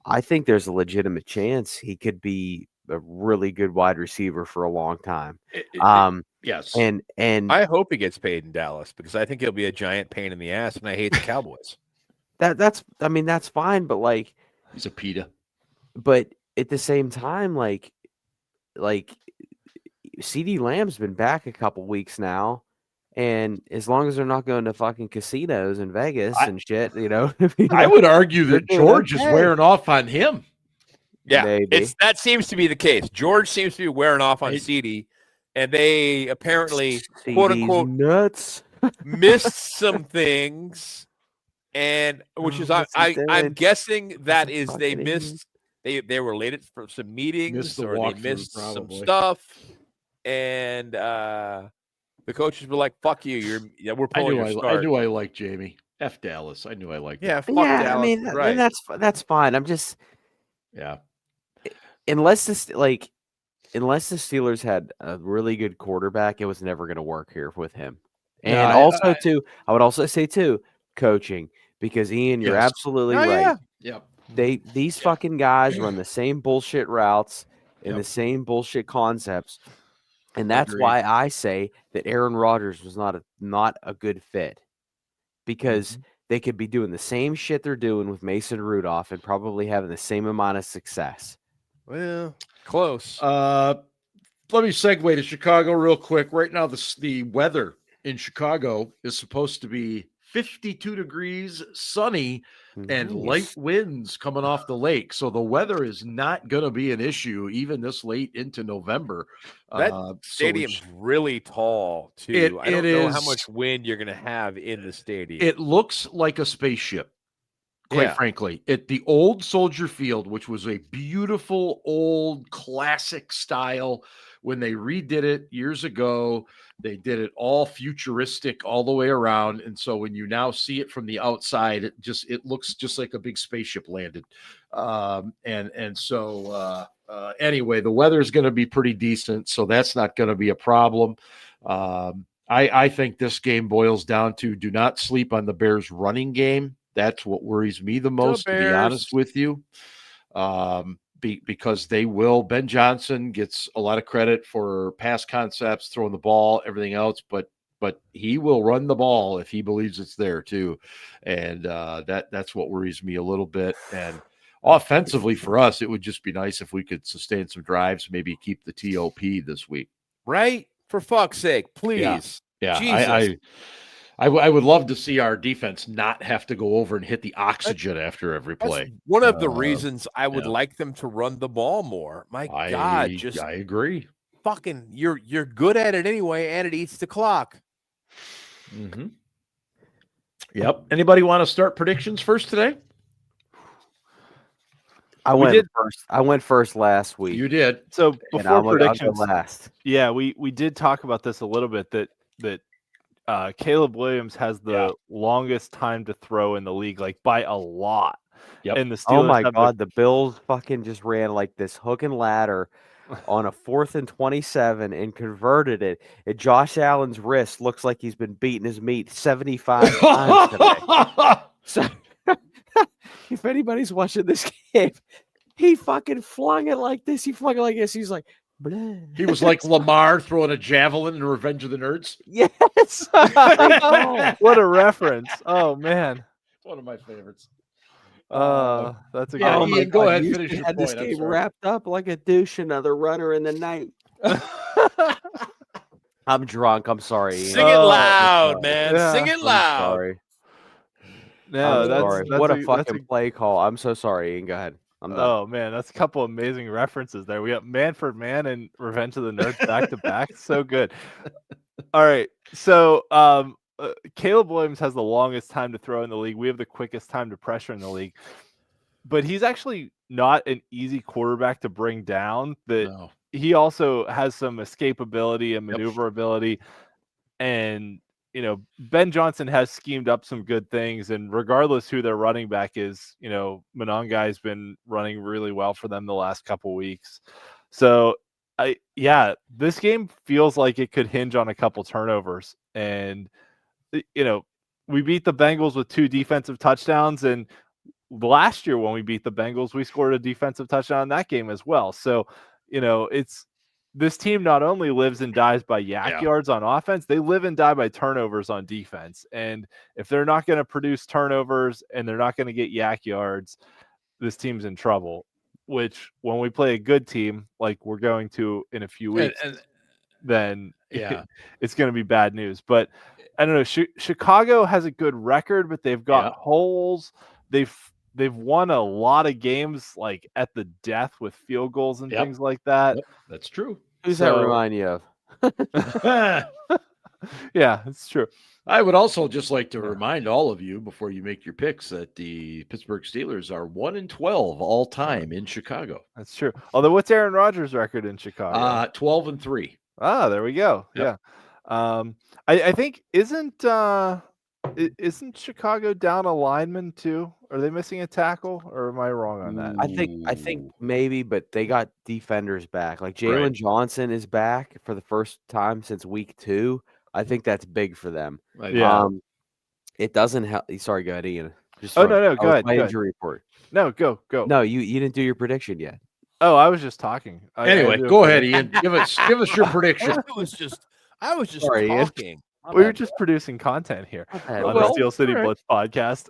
I think there's a legitimate chance he could be a really good wide receiver for a long time. Yes. And I hope he gets paid in Dallas because I think he'll be a giant pain in the ass, and I hate the Cowboys. that's fine, but like he's a PETA. But at the same time, like CeeDee Lamb's been back a couple weeks now. And as long as they're not going to fucking casinos in Vegas and shit, I would argue that George is wearing off on him. Yeah, that seems to be the case. George seems to be wearing off on CeeDee, and they apparently, quote unquote, nuts missed some things, and which is I'm guessing that is they missed. They were late for some meetings or they missed some stuff, and the coaches were like, "Fuck you, we're pulling your start." I knew I liked Jamie. F Dallas. I knew I liked. Yeah, fuck Dallas. I mean, right. that's fine. I'm just unless the Steelers had a really good quarterback, it was never going to work here with him. And I would also say coaching, because Ian, you're absolutely right. Yeah. These fucking guys run the same bullshit routes and the same bullshit concepts. And that's why I say that Aaron Rodgers was not a good fit, because they could be doing the same shit they're doing with Mason Rudolph and probably having the same amount of success. Well, close. Let me segue to Chicago real quick. Right now, the weather in Chicago is supposed to be 52 degrees, sunny, and light winds coming off the lake. So the weather is not going to be an issue even this late into November. That stadium's really tall, too. I don't know how much wind you're going to have in the stadium. It looks like a spaceship, quite frankly. At the old Soldier Field, which was a beautiful, old, classic style. When they redid it years ago, they did it all futuristic all the way around. And so when you now see it from the outside, it looks just like a big spaceship landed. Anyway, the weather is going to be pretty decent, so that's not going to be a problem. I think this game boils down to do not sleep on the Bears running game. That's what worries me the most, to be honest with you. because they will. Ben Johnson gets a lot of credit for pass concepts, throwing the ball, everything else, but he will run the ball if he believes it's there too, and that's what worries me a little bit. And offensively for us, it would just be nice if we could sustain some drives, maybe keep the TOP this week. Right? For fuck's sake, please. Yeah, Jesus. I would love to see our defense not have to go over and hit the oxygen after every That's play. one of the reasons I would yeah. like them to run the ball more. My God, I agree. Fucking, you're good at it anyway, and it eats the clock. Mm-hmm. Yep. Anybody want to start predictions first today? I went first last week. You did. So before predictions, last. Yeah, we did talk about this a little bit that Caleb Williams has the longest time to throw in the league, like by a lot. Yep. And the Steelers Oh my God, the Bills fucking just ran like this hook and ladder on a 4th and 27 and converted it. And Josh Allen's wrist looks like he's been beating his meat 75 times today. So if anybody's watching this game, he fucking flung it like this. He flung it like this. He's like, blah. He was like Lamar throwing a javelin in Revenge of the Nerds. Yes. Oh, what a reference. Oh man. One of my favorites. That's a yeah, good Ian, go ahead, You finish your had point. this game wrapped up like a douche, another runner in the night. I'm drunk. I'm sorry. Ian. Sing it loud, man. Yeah. Sing it I'm loud. sorry. No, I'm sorry. What a that's fucking play call. I'm so sorry, Ian. Go ahead. I'm done. Oh man, that's a couple amazing references there. We got Manford Man and Revenge of the Nerds back to back. So good. All right. So Caleb Williams has the longest time to throw in the league. We have the quickest time to pressure in the league. But he's actually not an easy quarterback to bring down. No. He also has some escapability and maneuverability. And Ben Johnson has schemed up some good things, and regardless who their running back is, Monongai's been running really well for them the last couple weeks. So, this game feels like it could hinge on a couple turnovers. And, we beat the Bengals with 2 defensive touchdowns, and last year when we beat the Bengals, we scored a defensive touchdown in that game as well. So, this team not only lives and dies by yards on offense, they live and die by turnovers on defense. And if they're not going to produce turnovers and they're not going to get yak yards, this team's in trouble, which when we play a good team, like we're going to in a few weeks, then it's going to be bad news. But I don't know. Chicago has a good record, but they've got holes. They've won a lot of games like at the death with field goals and things like that. Yep, that's true. Who's that remind you of? Yeah, it's true. I would also just like to remind all of you before you make your picks that the Pittsburgh Steelers are 1-12 all time in Chicago. That's true. Although, what's Aaron Rodgers' record in Chicago? 12-3. Ah, there we go. Yep. Yeah. I think isn't Chicago down a lineman too? Are they missing a tackle, or am I wrong on that? I think maybe, but they got defenders back. Like Jalen Johnson is back for the first time since week 2. I think that's big for them. Yeah. It doesn't help. Sorry, go ahead, Ian. No, go ahead. My injury report. No, go. No, you didn't do your prediction yet. Oh, I was just talking. Anyway, go ahead, Ian. Give us your prediction. I was just Sorry, Ian. talking. We were just producing content here on the Steel City Blitz podcast.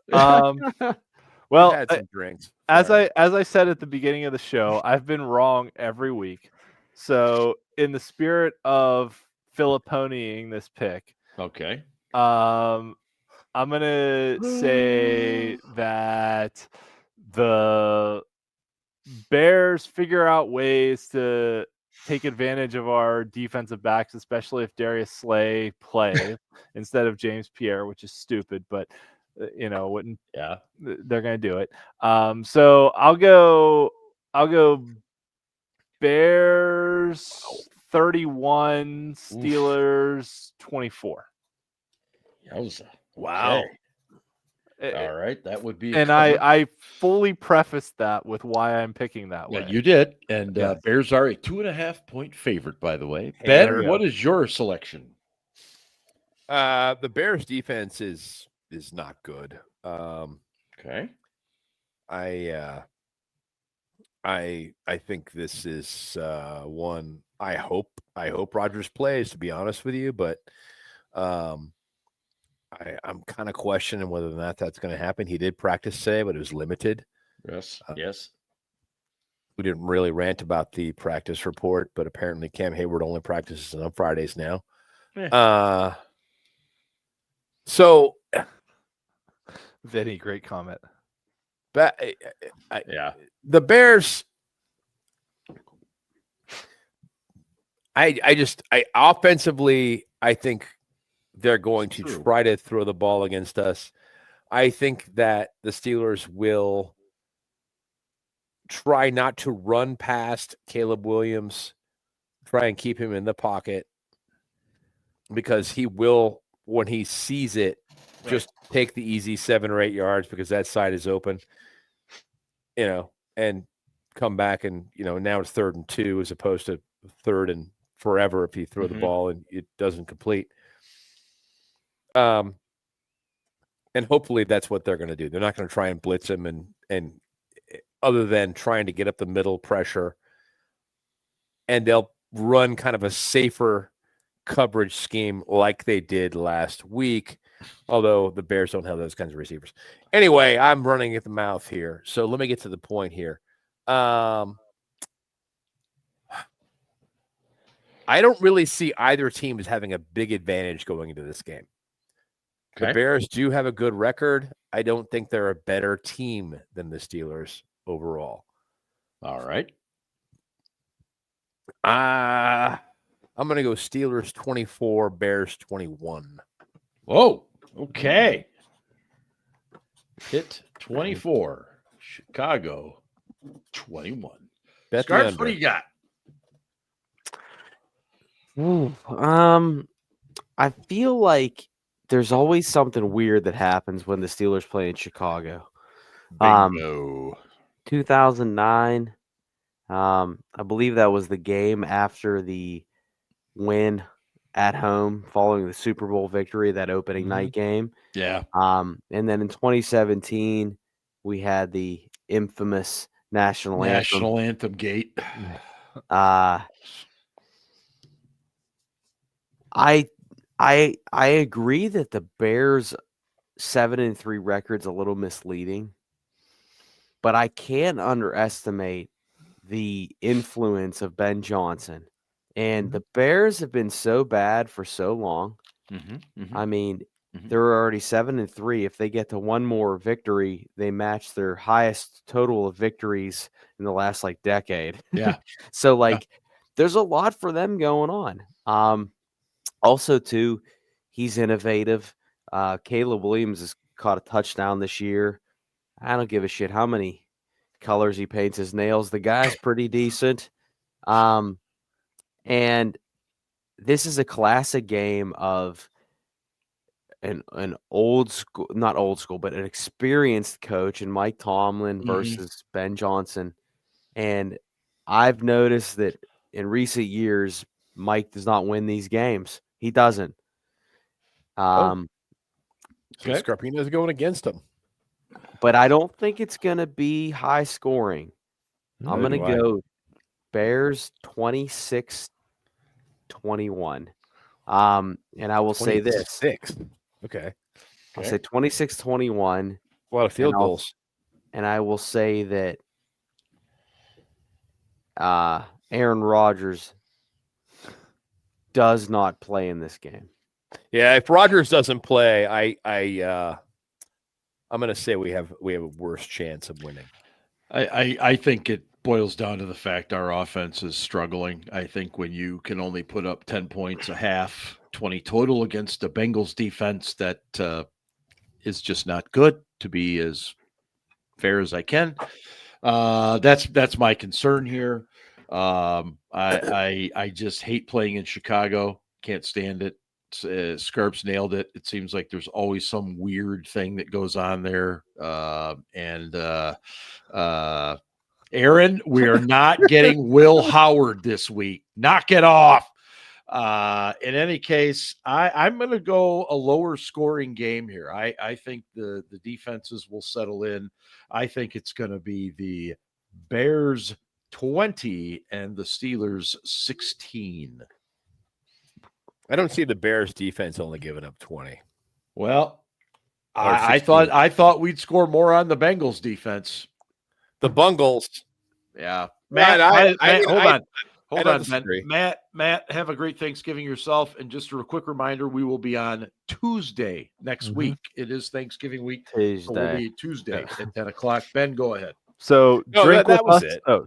Well, had some drinks. As I said at the beginning of the show, I've been wrong every week. So, in the spirit of Filiponiing this pick, Okay. I'm gonna say that the Bears figure out ways to take advantage of our defensive backs, especially if Darius Slay play instead of James Pierre, which is stupid, but wouldn't. Yeah, they're gonna do it. So I'll go Bears 31, Steelers 24. Wow. Okay. All right, that would be. And I fully prefaced that with why I'm picking that way. Yeah, you did. And Yes. Bears are a 2.5-point favorite, by the way. Hey, Ben, what is your selection? The Bears defense is not good. Okay. I I think this is one. I hope Rodgers plays, to be honest with you, but I'm kind of questioning whether or not that's going to happen. He did practice today, but it was limited. Yes. We didn't really rant about the practice report, but apparently Cam Hayward only practices on Fridays now. Yeah. So, Vinny, great comment. but Yeah. the Bears. I offensively, I think they're going to try to throw the ball against us. I think that the Steelers will try not to run past Caleb Williams, try and keep him in the pocket, because he will, when he sees it, just take the easy 7 or 8 yards because that side is open, and come back and, now it's 3rd and 2 as opposed to 3rd and forever if you throw the ball and it doesn't complete. And hopefully that's what they're going to do. They're not going to try and blitz him and other than trying to get up the middle pressure, and they'll run kind of a safer coverage scheme like they did last week, although the Bears don't have those kinds of receivers. Anyway, I'm running at the mouth here, so let me get to the point here. I don't really see either team as having a big advantage going into this game. Okay. The Bears do have a good record. I don't think they're a better team than the Steelers overall. All right. I'm going to go Steelers 24, Bears 21. Whoa. Okay. Pitt 24, Chicago 21. Bet Scarps, what do you got? I feel like there's always something weird that happens when the Steelers play in Chicago. Bingo. 2009, I believe that was the game after the win at home following the Super Bowl victory, that opening night game. Yeah. And then in 2017, we had the infamous national anthem gate. I agree that the Bears 7-3 record's a little misleading, but I can't underestimate the influence of Ben Johnson. And the Bears have been so bad for so long. I mean, they're already 7-3. If they get to one more victory, they match their highest total of victories in the last decade. Yeah. So there's a lot for them going on. Also, too, he's innovative. Caleb Williams has caught a touchdown this year. I don't give a shit how many colors he paints his nails. The guy's pretty decent. And this is a classic game of an old school, not old school, but an experienced coach in Mike Tomlin versus Ben Johnson. And I've noticed that in recent years, Mike does not win these games. He doesn't. Scarpino's going against him. But I don't think it's going to be high scoring. I'm going to go Bears 26-21. And I will say this. Okay. I'll say 26-21. A lot of field goals. And I will say that Aaron Rodgers does not play in this game. Yeah, if Rodgers doesn't play, I'm going to say we have a worse chance of winning. I think it boils down to the fact our offense is struggling. I think when you can only put up 10 points a half, 20 total against the Bengals defense that is just not good, to be as fair as I can. That's my concern here. I just hate playing in Chicago. Can't stand it. Scarps nailed it. It seems like there's always some weird thing that goes on there. Aaron, we are not getting Will Howard this week. Knock it off. In any case, I'm going to go a lower scoring game here. I think the defenses will settle in. I think it's going to be the Bears 20 and the Steelers 16. I don't see the Bears defense only giving up 20. Well, Or I 16. thought we'd score more on the Bengals defense. The Bungles. Yeah. Matt, Hold don't on, disagree. Ben. Matt, have a great Thanksgiving yourself. And just a quick reminder, we will be on Tuesday next week. It is Thanksgiving week. So we'll Tuesday. be Tuesday at 10 o'clock. Ben, go ahead. So No, drink that with was us. it. Oh,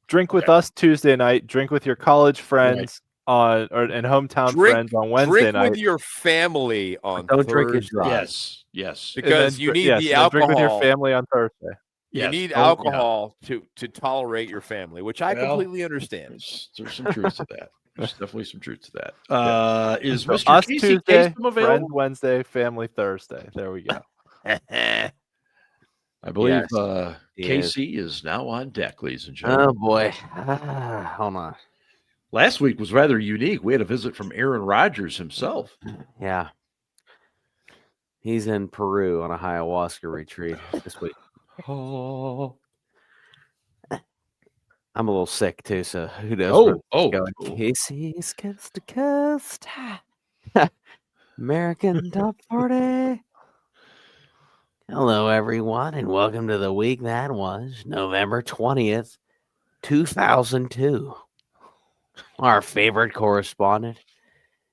drink with us Tuesday night. Drink with your college friends and hometown friends on Wednesday Drink night. with your family on Don't drink and Thursday. drive. Yes. And Because then you need yes, the and then drink with your alcohol. family on Thursday. You Yes. need Oh, alcohol to tolerate your family, which I Well, completely understand. There's some truth to that. There's definitely some truth to that. Is So Mr. us Casey Tuesday, Kasem available? friends Wednesday, family Thursday. There we go. I believe Yes, he Casey is now on deck, ladies and gentlemen. Oh boy. Hold on. Last week was rather unique. We had a visit from Aaron Rodgers himself. Yeah. He's in Peru on a ayahuasca retreat this week. Oh, I'm a little sick too, so who knows? Going oh. Casey's coast to coast. American Top 40. Hello, everyone, and welcome to the week that was November 20th, 2002. Our favorite correspondent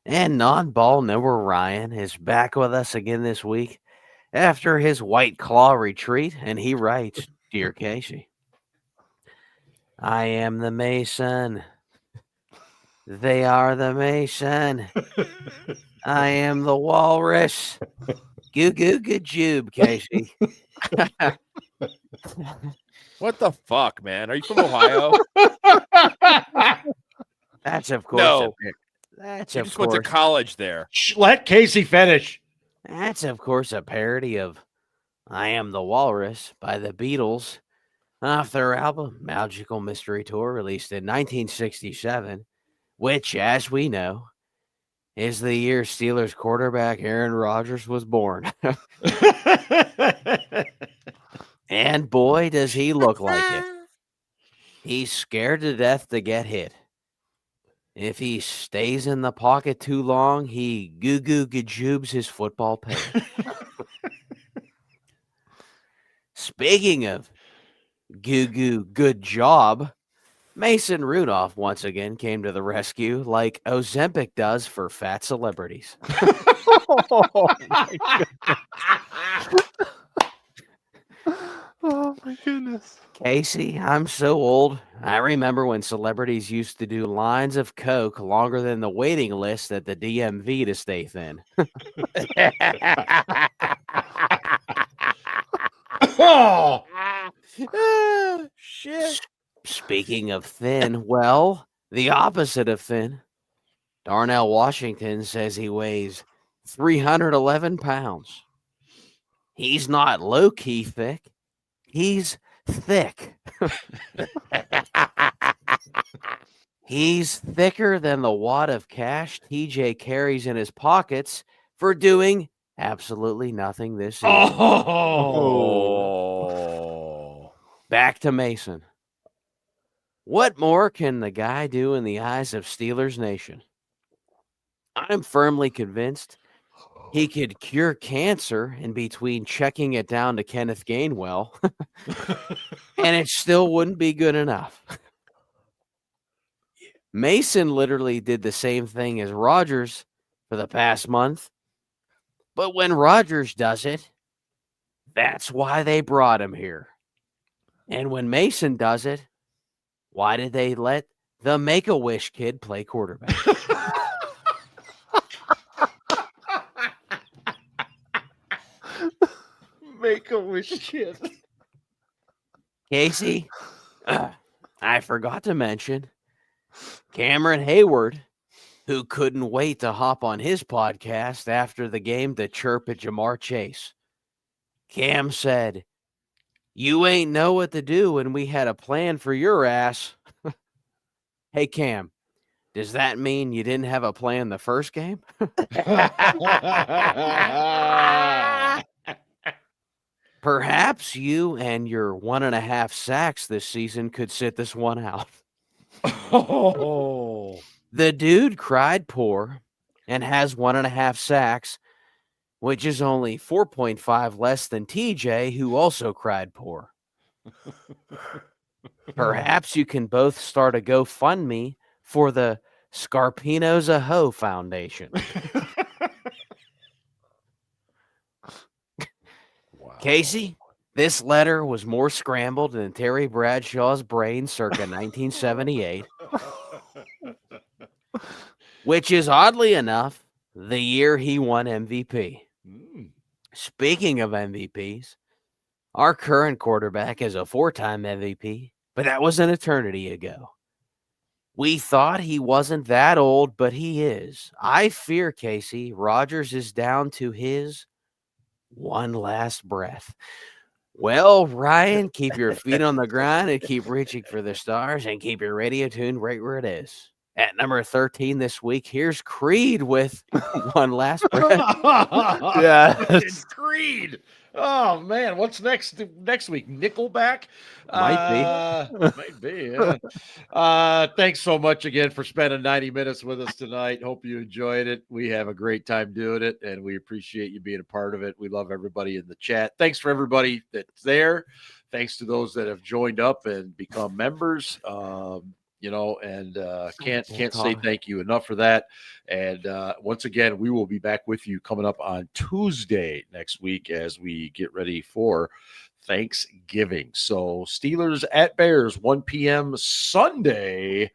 and non-ball number Ryan is back with us again this week after his White Claw retreat, and he writes, Dear Casey, I am the Mason. They are the Mason. I am the Walrus. Goo goo gajoob, Casey. What the fuck, man? Are you from Ohio? That's of course. No. That's You of just went to course. college there. Let Casey finish. That's of course a parody of "I Am the Walrus" by the Beatles, off their album Magical Mystery Tour, released in 1967, which, as we know, is the year Steelers quarterback Aaron Rodgers was born. And boy, does he look like it. He's scared to death to get hit. If he stays in the pocket too long, he goo-goo gajoobs his football pay. Speaking of goo-goo good job, Mason Rudolph once again came to the rescue like Ozempic does for fat celebrities. Oh my Oh my goodness. Casey, I'm so old. I remember when celebrities used to do lines of Coke longer than the waiting list at the DMV to stay thin. Oh, Shit. Speaking of thin, well, the opposite of thin. Darnell Washington says he weighs 311 pounds. He's not low-key thick. He's thick. He's thicker than the wad of cash TJ carries in his pockets for doing absolutely nothing this season. Oh. Back to Mason. What more can the guy do in the eyes of Steelers Nation? I'm firmly convinced he could cure cancer in between checking it down to Kenneth Gainwell, and it still wouldn't be good enough. Mason literally did the same thing as Rodgers for the past month, but when Rodgers does it, that's why they brought him here. And when Mason does it, why did they let the Make-A-Wish kid play quarterback? Make-A-Wish kid. Casey, I forgot to mention Cameron Hayward, who couldn't wait to hop on his podcast after the game to chirp at Jamar Chase. Cam said, "You ain't know what to do when we had a plan for your ass." Hey, Cam, does that mean you didn't have a plan the first game? Perhaps you and your 1.5 sacks this season could sit this one out. Oh, The dude cried poor and has 1.5 sacks, which is only 4.5 less than TJ, who also cried poor. Perhaps you can both start a GoFundMe for the Scarpino's a Hoe Foundation. Wow. Casey, this letter was more scrambled than Terry Bradshaw's brain circa 1978, which is oddly enough the year he won MVP. Speaking of MVPs, our current quarterback is a 4-time MVP, but that was an eternity ago. We thought he wasn't that old, but he is. I fear, Casey, Rodgers is down to his one last breath. Well, Ryan, keep your feet on the ground and keep reaching for the stars and keep your radio tuned right where it is. At number 13 this week, here's Creed with one last breath. It's Creed. Oh man, what's next week? Nickelback? Might be. Yeah. Thanks so much again for spending 90 minutes with us tonight. Hope you enjoyed it. We have a great time doing it, and we appreciate you being a part of it. We love everybody in the chat. Thanks for everybody that's there. Thanks to those that have joined up and become members. Can't say thank you enough for that. And once again, we will be back with you coming up on Tuesday next week as we get ready for Thanksgiving. So Steelers at Bears, 1 p.m. Sunday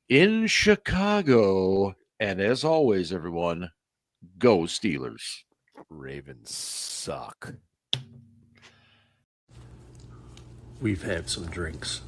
in Chicago. And as always, everyone, go Steelers. Ravens suck. We've had some drinks.